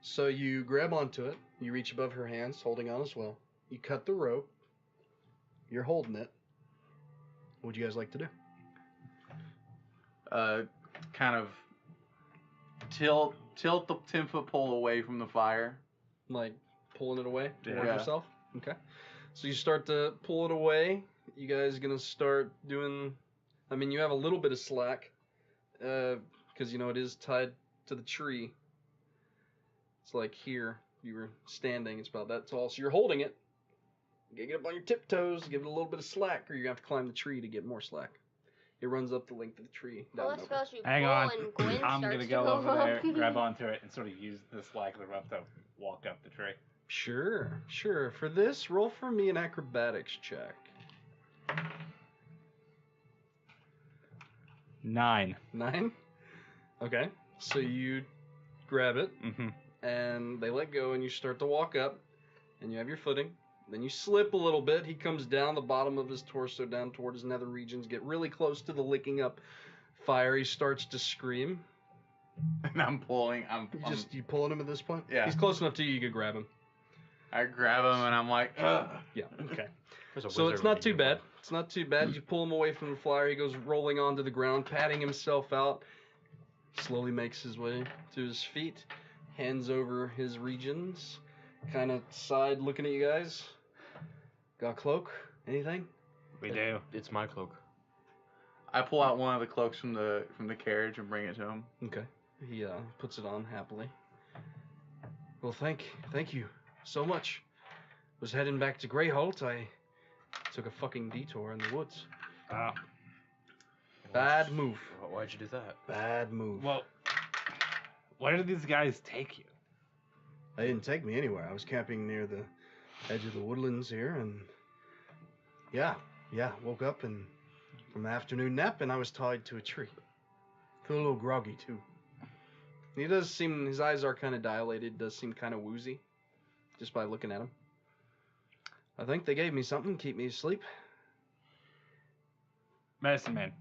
So you grab onto it. You reach above her hands, holding on as well. You cut the rope. You're holding it. What would you guys like to do? Kind of tilt the 10-foot pole away from the fire. Like pulling it away towards Yeah. yourself? Okay. So you start to pull it away. You guys gonna start doing... I mean, you have a little bit of slack. Because, it is tied to the tree. It's like here. You were standing. It's about that tall. So you're holding it. You gotta get up on your tiptoes, give it a little bit of slack, or you're gonna have to climb the tree to get more slack. It runs up the length of the tree. Well, Down let's and over. spell you Hang pull on. and Gwen I'm starts gonna to go go over up. there, grab onto it, and sort of use the slack of the rope to walk up the tree. Sure. For this, roll for me an acrobatics check. 9. 9? Okay. So you grab it, Mm-hmm. and they let go, and you start to walk up, and you have your footing. Then you slip a little bit. He comes down the bottom of his torso, down toward his nether regions, get really close to the licking up fire. He starts to scream. And I'm pulling. You pulling him at this point? Yeah. He's close enough to you, you could grab him. I grab him and I'm like, ugh. Yeah, okay. There's a So wizard it's not with too you. bad. It's not too bad. You pull him away from the flyer. He goes rolling onto the ground, patting himself out. Slowly makes his way to his feet. Hands over his regions. Kind of side looking at you guys. Got a cloak? Anything? We do. It's my cloak. I pull out one of the cloaks from the carriage and bring it to him. Okay. He puts it on happily. Well, thank you so much. Was heading back to Grayhalt. I took a fucking detour in the woods. Bad move. Why'd you do that? Bad move. Well, where did these guys take you? They didn't take me anywhere. I was camping near the edge of the woodlands here, and yeah, woke up and from the afternoon nap, and I was tied to a tree. Feel a little groggy too. He does seem, his eyes are kind of dilated, does seem kind of woozy, just by looking at him. I think they gave me something to keep me asleep. Medicine man.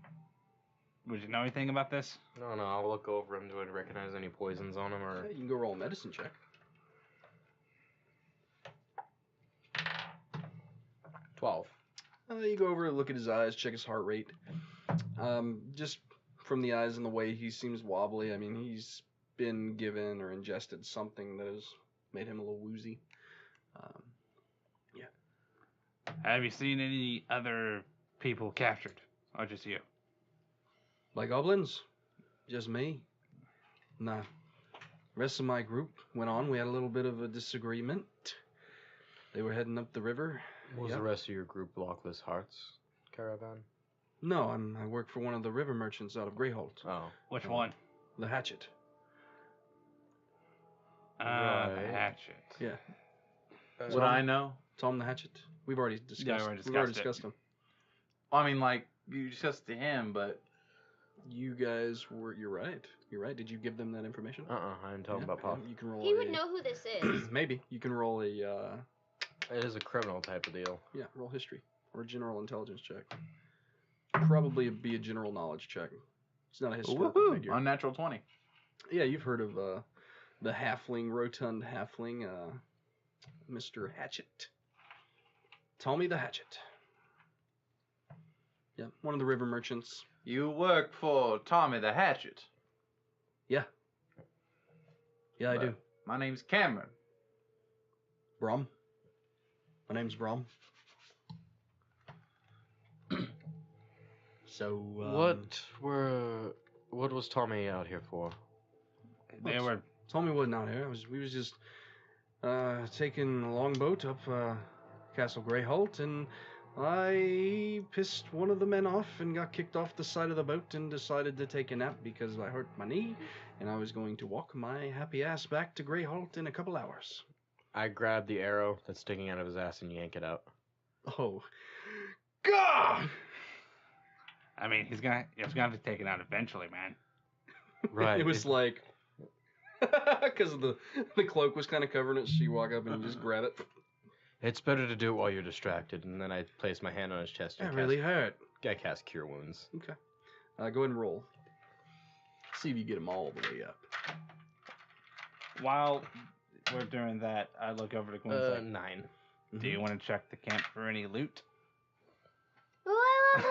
Would you know anything about this? No, I'll look over him. Do I recognize any poisons on him or? Okay, you can go roll a medicine check. 12. You go over, look at his eyes, check his heart rate. Just from the eyes and the way he seems wobbly, I mean, he's been given or ingested something that has made him a little woozy. Have you seen any other people captured? Or just you? By goblins? Just me. Nah. Rest of my group went on. We had a little bit of a disagreement. They were heading up the river. What was Yeah. the rest of your group? Lockless Hearts caravan? No, I work for one of the river merchants out of Grayhalt. Oh. Which Oh. one? The Hatchet. The Right. hatchet. Yeah. Would I know? Tom the Hatchet. We've already discussed. already We've already discussed it. discussed him. Well, I mean, like, you discussed to him, but You guys were. You're right. You're right. Did you give them that information? I didn't tell him Yeah, about Puff. yeah, you can roll. He would know who this is. Maybe you can roll a. It is a criminal type of deal. Yeah, roll history or a general intelligence check. Probably be a general knowledge check. It's not a historical woohoo, figure. unnatural 20. Yeah, you've heard of the halfling, rotund halfling, Mr. Hatchet. Tommy the Hatchet. Yeah, one of the river merchants. You work for Tommy the Hatchet. Yeah, I do. My name's Camren. Brom. My name's Brom. So, What was Tommy out here for? They were. Tommy wasn't out here. We was just taking a longboat up Castle Grayhalt, and I pissed one of the men off and got kicked off the side of the boat and decided to take a nap because I hurt my knee, and I was going to walk my happy ass back to Grayhalt in a couple hours. I grabbed the arrow that's sticking out of his ass and yank it out. Oh, God! I mean, he's gonna have to take it out eventually, man. Right. It was like Because the cloak was kind of covering it, so you walk up and you just grab it. It's better to do it while you're distracted, and then I place my hand on his chest. That really hurt. I cast Cure Wounds. Okay. Go ahead and roll. See if you get them all the way up. While we're doing that, I look over to Gwenn and say, 9. do you want to check the camp for any loot? Ooh, I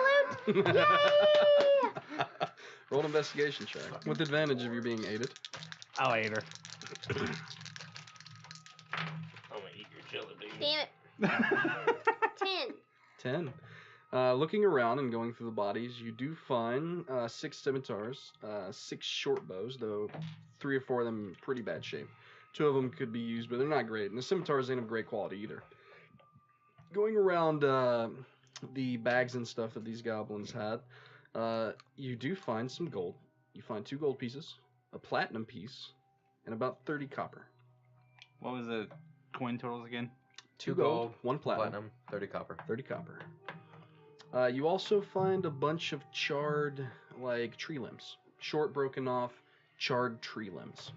love loot! Yay! Roll an investigation check. With advantage if you're being aided. I'll aid her. I'm gonna eat your jelly bean. Damn it. 10. 10. Looking around and going through the bodies, you do find 6 scimitars, 6 short bows, though 3 or 4 of them in pretty bad shape. 2 of them could be used, but they're not great. And the scimitars ain't of great quality either. Going around the bags and stuff that these goblins had, you do find some gold. You find 2 gold pieces, a platinum piece, and about 30 copper. What was the coin totals again? 2 gold, 1 Platinum, 30 copper. 30 copper. You also find a bunch of charred, like, tree limbs. Short, broken off, charred tree limbs.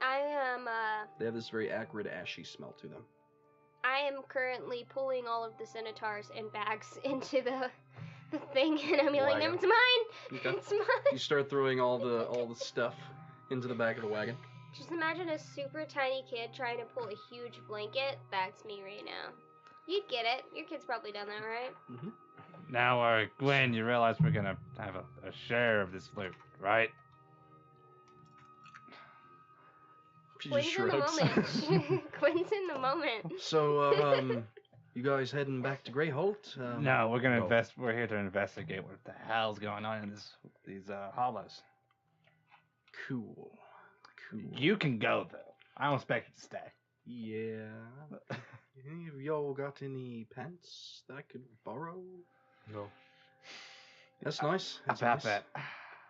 I am, They have this very acrid, ashy smell to them. I am currently pulling all of the scimitars and bags into the thing, and I'm yelling, Wagon. it's mine! Okay. It's mine! You start throwing all the stuff into the back of the wagon. Just imagine a super tiny kid trying to pull a huge blanket. That's me right now. You'd get it. Your kid's probably done that, right? Mm-hmm. Now, Gwenn, you realize we're gonna have a share of this loot, right? She Quinn's just in the shrugs. moment. Quinn's in the moment. So, you guys heading back to Grayhalt? No, we're gonna no. We're here to investigate what the hell's going on in these hollows. Cool. You can go though. I don't expect you to stay. Yeah. Any of y'all got any pants that I could borrow? No. That's nice. That's About nice. that.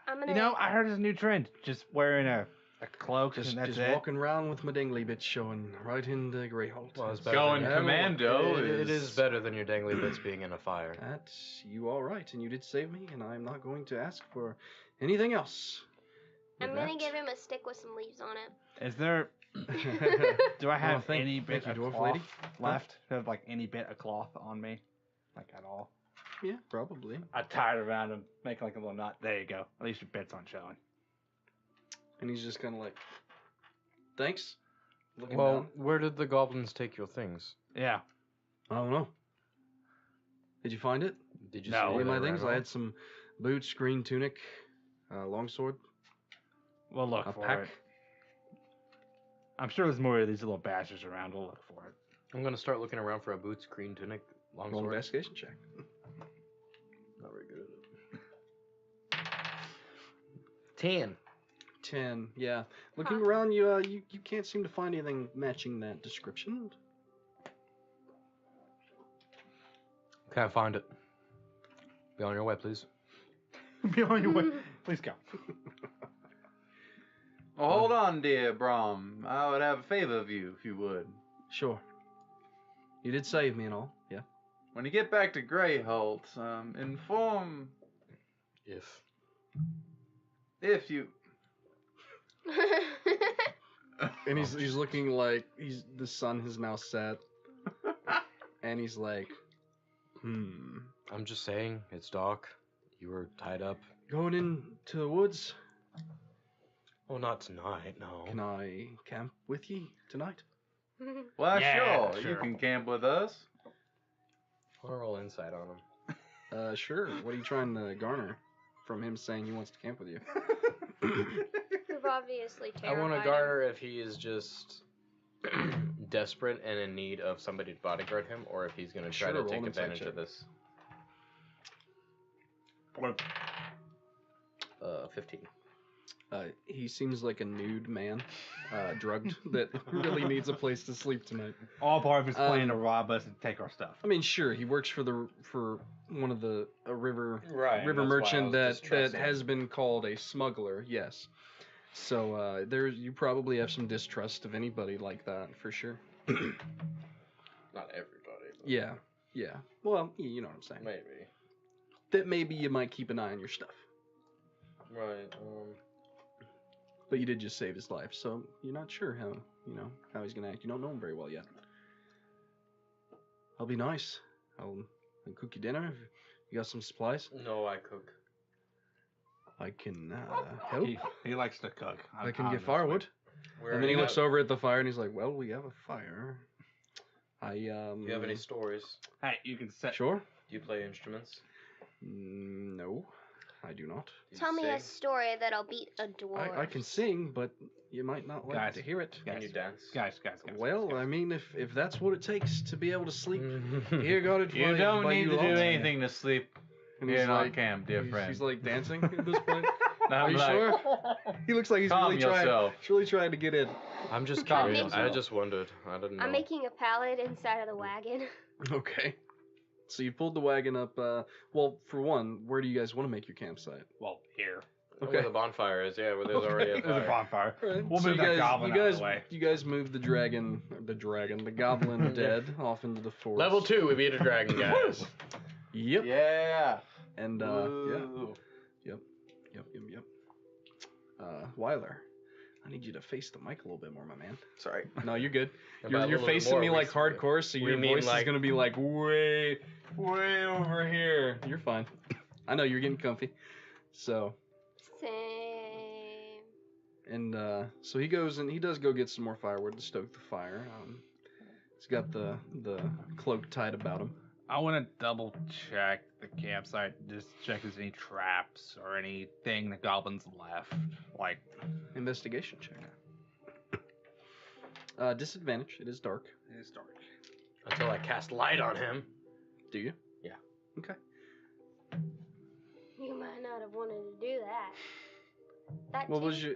I'm gonna. You know, I heard there's a new trend. Just wearing a cloak Just and that's just it. walking around with my dangly bits showing right into Grayhalt. Well, it's better Going than- commando It is better than your dangly bits being in a fire. That's you all right, and you did save me, and I'm not going to ask for anything else. I'm With gonna that- give him a stick with some leaves on it. Is there? Do I have thank any bit you, of dwarf cloth lady. left? Do I have like any bit of cloth on me, like at all? Yeah, probably. I tied it around him, making like a little knot. There you go. At least your bits aren't showing. And he's just kind of like, thanks. Looking Well, down. where did the goblins take your things? Yeah. I don't know. Did you find it? Did you No. see Any of where my they things? ran I off? had some boots, green tunic, longsword, We'll look a for pack. it. I'm sure there's more of these little bastards around. We'll look for it. I'm gonna start looking around for a boots, green tunic, Roll an longsword. investigation check. Not very good at it. 10. 10. Yeah. Looking around, you can't seem to find anything matching that description. Can't find it. Be on your way, please. Be on your way. Please go. Well, hold on, dear Brom. I would have a favor of you, if you would. Sure. You did save me and all. Yeah. When you get back to Grayhalt, inform if you. And he's looking like the sun has now set, and he's like, I'm just saying, it's dark. You were tied up. going into the woods. Well, not tonight, no. Can I camp with ye tonight? Why, Yeah, sure. sure. You can camp with us. I'll roll insight on him. Sure. What are you trying to garner from him saying he wants to camp with you? We've obviously I terrified want to him. garner if he is just desperate and in need of somebody to bodyguard him, or if he's going to try Sure, to roll take an insight advantage of check. this. 15. He seems like a nude man, drugged, that really needs a place to sleep tonight. All part of his plan to Um, rob us and take our stuff. I mean, sure, he works for one of a river Right. merchant that has been called a smuggler. Yes. So you probably have some distrust of anybody like that for sure. Not everybody. But Yeah. Yeah. Well, you know what I'm saying. Maybe. That maybe you might keep an eye on your stuff. Right. But you did just save his life, so you're not sure how he's gonna act. You don't know him very well yet. I'll be nice. I'll cook you dinner. You got some supplies? No, I cook. I can help. He likes to cook. I can get firewood. And then he looks over at the fire and he's like, "Well, we have a fire. Do you have any stories? Hey, you can set. Sure. Do you play instruments? No, I do not. Do you Tell me a sing? story that'll beat a dwarf. I can sing, but you might not like Guys. to hear it. Can you dance? Guys. Well, I mean, if that's what it takes to be able to sleep, here, go to You don't need to do lot. anything to sleep And here he's on like, camp, dear friend. He's like dancing at this point. Now Are I'm you like, sure? He looks like he's Calm really trying. yourself. He's really trying to get in. I'm just Calm curious. I yourself. just wondered. I didn't know. I'm making a pallet inside of the wagon. Okay. So you pulled the wagon up. Well, for one, where do you guys want to make your campsite? Well, here. Where the bonfire is, yeah, where there's already a There's a fire. bonfire. Alright, We'll so move you that guys, goblin you out guys, of the way. You guys moved the goblin dead off into the forest. Level 2, we beat a dragon, guys. Yep. Yeah. And yeah. Woo. Yep. Wyler, I need you to face the mic a little bit more, my man. Sorry. No, you're good. And by a You're little bit facing more, me we- like hardcore, so we your mean voice is like- gonna be like way over here. You're fine. I know you're getting comfy. So, Same. and so he goes and he does go get some more firewood to stoke the fire. He's got the cloak tied about him. I want to double check the campsite, just check if there's any traps or anything the goblins left. Like, Investigation check. Disadvantage. It is dark. it is dark. Until I cast light on him. Do you? Yeah. Okay. You might not have wanted to do that. That What too? was your?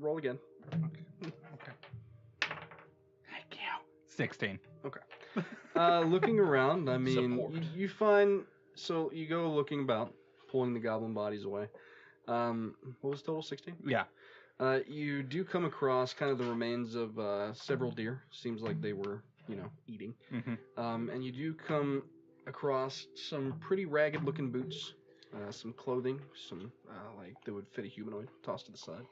Roll again. Heck yeah. 16. Looking around, I mean, Support. you find, so you go looking about, pulling the goblin bodies away. What was total? 16? Yeah. You do come across kind of the remains of several deer. Seems like they were, eating. Mm-hmm. And you do come across some pretty ragged looking boots, some clothing, some like that would fit a humanoid, tossed to the side.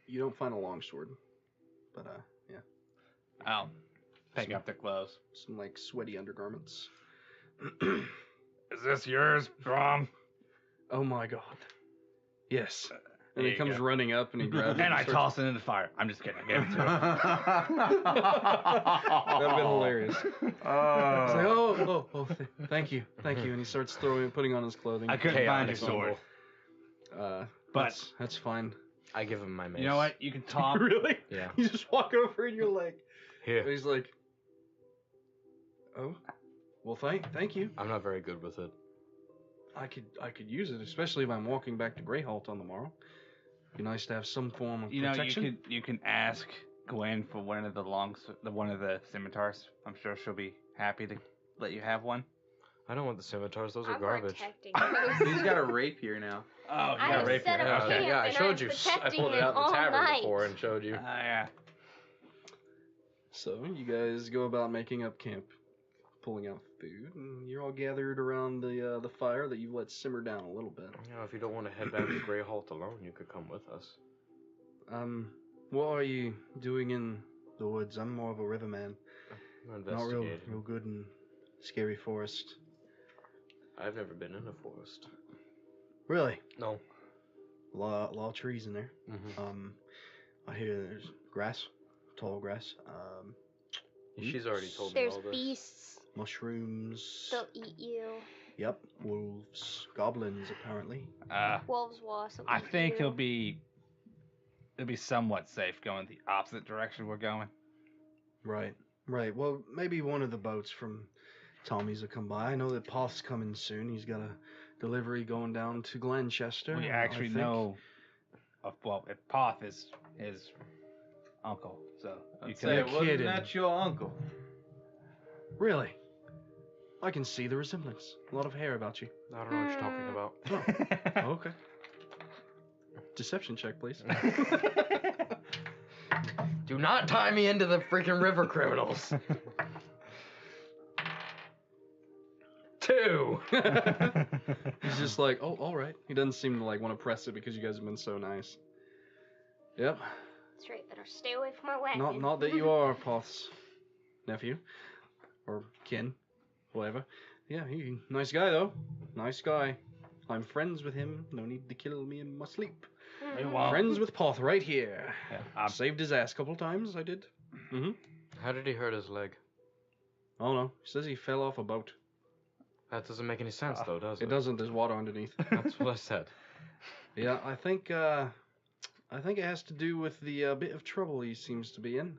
You don't find a longsword, but yeah. I'll pick up the clothes. Some like sweaty undergarments. Is this yours, Brom? Oh my god. Yes. And There he you comes go. running up and he grabs it. And I starts- toss it in the fire. I'm just kidding. I gave it to him. That'd have been hilarious. He's like, Oh. thank you. And he starts putting on his clothing. I couldn't find a Chaotic sword. But that's fine. I give him my mace. You know what? You can talk. Really? Yeah. You just walk over and you're like, Here. and he's like, oh, well, thank you. I'm not very good with it. I could use it, especially if I'm walking back to Grayhalt on the morrow. Be nice to have some form of You know, protection. you can ask Gwenn for one of the scimitars. I'm sure she'll be happy to let you have one. I don't want the scimitars. Those are I'm garbage. protecting those. He's got a rapier now. Oh, I yeah, right set there. up Okay. camp Yeah, I and showed I'm you. I protecting pulled it it out in the all tavern night. before and showed you. Yeah. So you guys go about making up camp, pulling out food, and you're all gathered around the fire that you let simmer down a little bit. You know, if you don't want to head back to Grayhalt alone, you could come with us. What are you doing in the woods? I'm more of a riverman. I'm Not real investigating. good in scary forest. I've never been in a forest. Really? No. A lot of trees in there. Mm-hmm. I hear there's grass, tall grass. She's already told me There's all this. beasts. Mushrooms. They'll eat you. Yep. Wolves. Goblins, apparently. Wolves will also I eat think you. it'll be somewhat safe going the opposite direction we're going. Right. Well, maybe one of the boats from Tommy's will come by. I know that Poth's coming soon. He's got a delivery going down to Glenchester. We I actually think. know of, well, if Poth is his uncle, so you Say, You're wasn't kidding. that your uncle? Really? I can see the resemblance. A lot of hair about you. I don't know what you're talking about. Oh, okay. Deception check, please. Do not tie me into the freaking river criminals. 2. no. He's just like, oh, all right. He doesn't seem to like want to press it because you guys have been so nice. Yep. That's right. Better stay away from my wagon. Not that you are Poth's nephew or kin, whatever. Yeah, he nice guy though. Nice guy. I'm friends with him. No need to kill me in my sleep. Friends with Poth right here. Yeah, Saved his ass a couple times. I did. Mm-hmm. How did he hurt his leg? Oh no. He says he fell off a boat. That doesn't make any sense, though, does it? It doesn't. There's water underneath. That's what I said. Yeah, I think it has to do with the bit of trouble he seems to be in.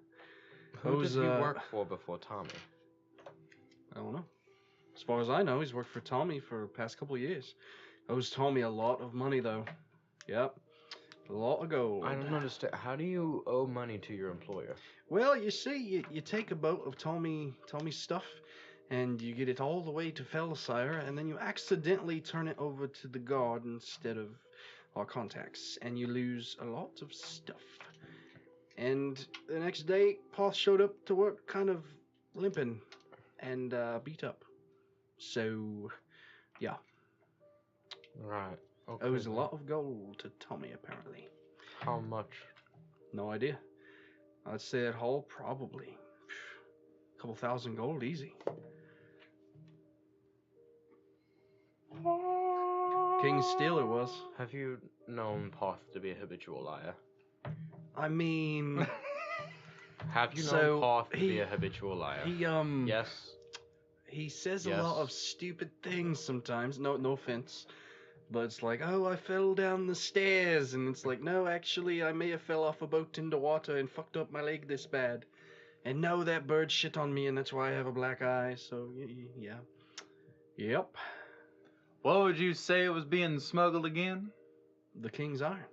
Who did he work for before Tommy? I don't know. As far as I know, he's worked for Tommy for the past couple of years. Owes Tommy a lot of money though. Yep. A lot of gold. I don't understand. How do you owe money to your employer? Well, you see, you take a boat of Tommy's stuff, and you get it all the way to Fellsire, and then you accidentally turn it over to the guard instead of our contacts, and you lose a lot of stuff. And the next day, Poth showed up to work kind of limping and beat up. So, yeah. Right. Okay. Owes a lot of gold to Tommy, apparently. How much? No idea. I'd say at Hull, probably. A couple thousand gold, easy. King Steel it was. Have you known Poth to be a habitual liar? I mean... Have you So, known Poth to he- be a habitual liar? He, Yes. He says Yes. a lot of stupid things sometimes. No offense. But it's like, oh, I fell down the stairs. And it's like, no, actually, I may have fell off a boat into water and fucked up my leg this bad. And no, that bird shit on me, and that's why I have a black eye. So, yeah. Yep. What would you say it was being smuggled again? The King's Iron.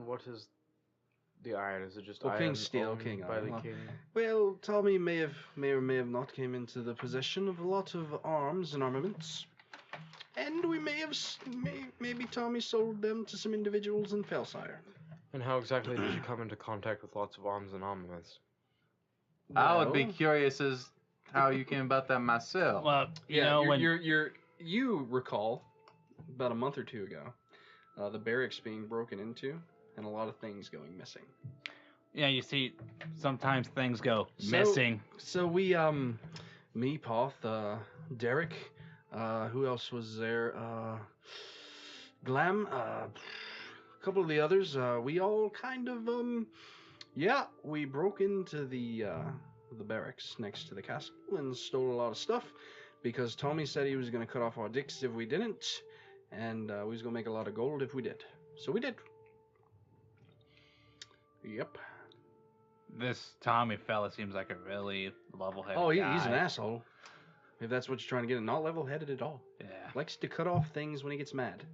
What is the iron? Is it just Well, iron King Steel, owned King by Iron, the huh? king? Well, Tommy may or may have not came into the possession of a lot of arms and armaments. And we may have, maybe Tommy sold them to some individuals in Fellsire. And how exactly did you come into contact with lots of arms and armaments? I would be Well, curious as how you came about that myself. Well, you Yeah, know, when you recall about a month or two ago, the barracks being broken into and a lot of things going missing. yeah, you see, sometimes things go So- missing. So we, me, Poth, Derek, who else was there? Glam, a couple of the others. We all kind of, we broke into the barracks next to the castle and stole a lot of stuff because Tommy said he was going to cut off our dicks if we didn't, and we was going to make a lot of gold if we did. So we did. Yep. This Tommy fella seems like a really level-headed Oh, guy. he's an asshole. If that's what you're trying to get, not level-headed at all. Yeah, Likes to cut off things when he gets mad.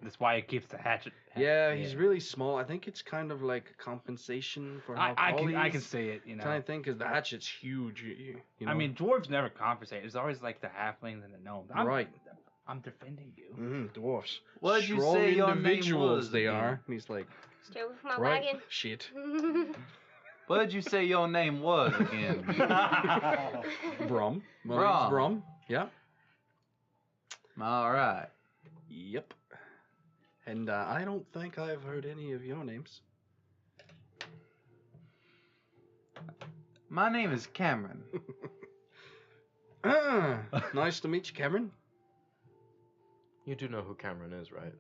that's why he keeps the hatchet. Yeah, he's really small. I think it's kind of like compensation for how I tall he can is, see it. You know, kind of thing, because the hatchet's huge. You know? I mean, dwarves never compensate. It's always like the halflings and the gnomes. Right. I'm defending you. Dwarfs. What did you Strong say your name individuals was they again? are. And he's like, Stay away from my right, wagon. shit. What did you say your name was again? Brum. My Brum. name's Brum. Yeah. All right. Yep. And I don't think I've heard any of your names. My name is Camren. Nice to meet you, Cameron. You do know who Camren is, right?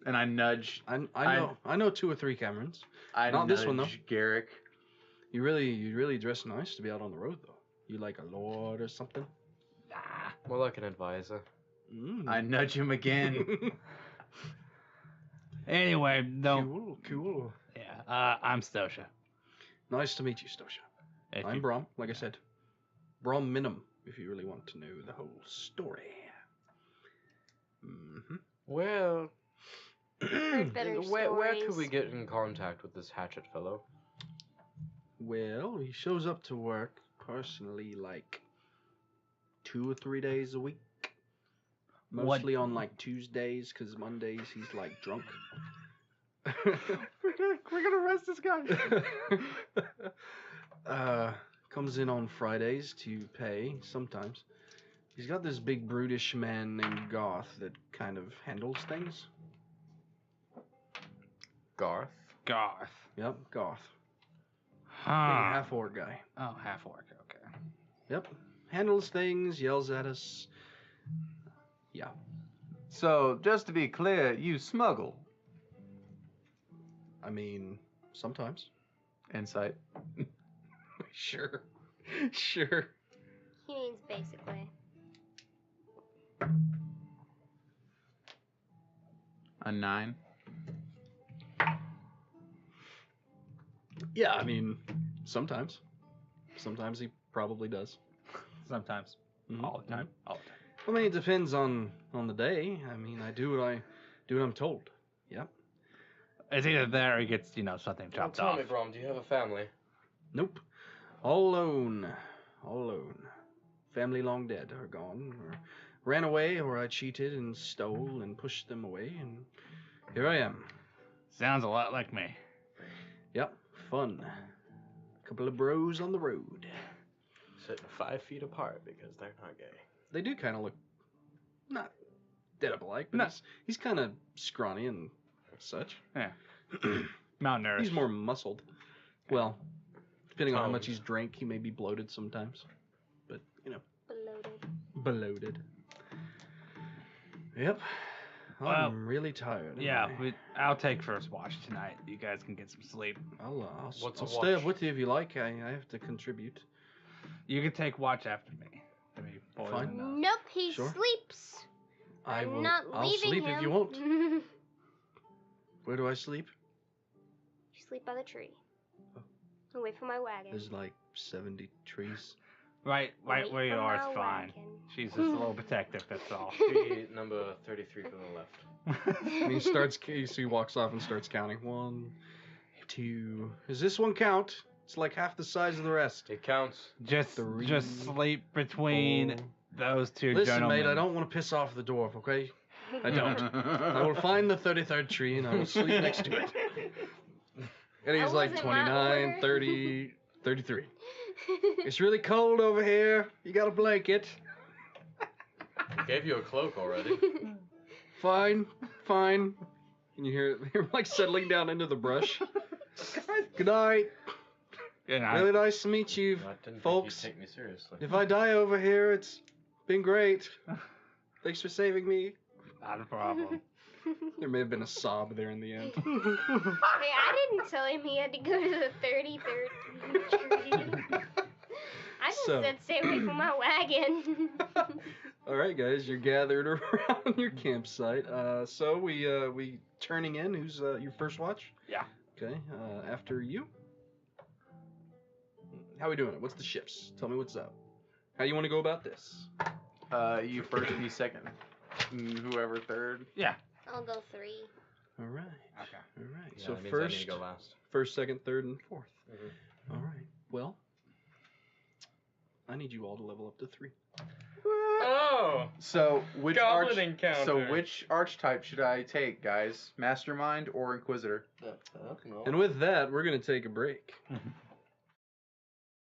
And I nudge. I know 2 or 3 Camerons. I Not nudge this one, though. Garrick. You really dress nice to be out on the road, though. You like a lord or something? More like an advisor. I nudge him again. Anyway, no. Cool. Yeah, I'm Stoica. Nice to meet you, Stoica. If I'm you- Brom, like I said. Brom Minimum, if you really want to know the whole story. Well, Heard better where could stories. we get in contact with this hatchet fellow? Well, he shows up to work personally like 2 or 3 days a week. Mostly on like Tuesdays, because Mondays he's like drunk. We're gonna arrest this guy. Comes in on Fridays to pay sometimes. He's got this big brutish man named Goth that kind of handles things. Garth. Garth. Yep, Goth. Big Huh. half-orc guy. Oh, half orc. Okay. Yep. Handles things, yells at us. Yeah. So, just to be clear, you smuggle. I mean, sometimes. Insight. Sure. Sure. He means basically. A 9. Yeah, I mean, sometimes. Sometimes he probably does. Sometimes. Mhm. All the time. All the time. I mean, it depends on the day. I mean, I do what I'm told. Yep. It's either there or he gets, something Well, chopped tell off. me, Brom, do you have a family? Nope. All alone. All alone. Family long dead or gone, or ran away, or I cheated and stole and pushed them away, and here I am. Sounds a lot like me. Yep. Fun. Couple of bros on the road. Sitting 5 feet apart because they're not gay. They do kind of look not dead up alike, but No. he's kind of scrawny and such. Yeah. Malnourished. He's more muscled. Well, depending on how much Toned. he's drank, he may be bloated sometimes. But, Bloated. bloated. Yep. Well, I'm really tired. Yeah, anyway. I'll take first watch tonight. You guys can get some sleep. I'll What's a stay up watch? with you if you like. I have to contribute. You can take watch after me. I mean, boys Fine. and, Nope, he Sure. sleeps. I will. I'm not I'll leaving sleep him. if you won't. You Where do I sleep? sleep by the tree. Oh. Away from my wagon. There's like 70 trees. right Away where you from are my is fine. wagon. She's just a little protective, that's all. Tree number 33 from the left. And he starts. So he walks off and starts counting. 1, 2. Does this one count? It's like half the size of the rest. It counts. just 3, sleep between 4. those two Listen, gentlemen. mate. I don't want to piss off the dwarf. Okay. I don't. I will find the 33rd tree and I will sleep next to it. And he's That like wasn't my 29, order. 30, 33. It's really cold over here. You got a blanket. I gave you a cloak already. Fine, fine. And you hear him like settling down into the brush. Good night. You know, Really nice to meet you, I didn't folks. think you'd take me seriously. If I die over here, it's been great. Thanks for saving me. not a problem. There may have been a sob there in the end. Wait, I didn't tell him he had to go to the 33rd tree. I just So- said stay away from my wagon. All right, guys, you're gathered around your campsite. So we turning in. Who's your first watch? Yeah. Okay. After you. How we doing it? What's the shifts? Tell me what's up. How you want to go about this? You first, me second. Whoever third. Yeah. I'll go 3. All right. Okay. All right. Yeah, So that means I need first, to go last. first, second, third, and fourth. Mhm. All right. Well, I need you all to level up to 3. Oh! So which Goblin encounter. So which archetype should I take, guys? Mastermind or Inquisitor? And with that, we're gonna take a break.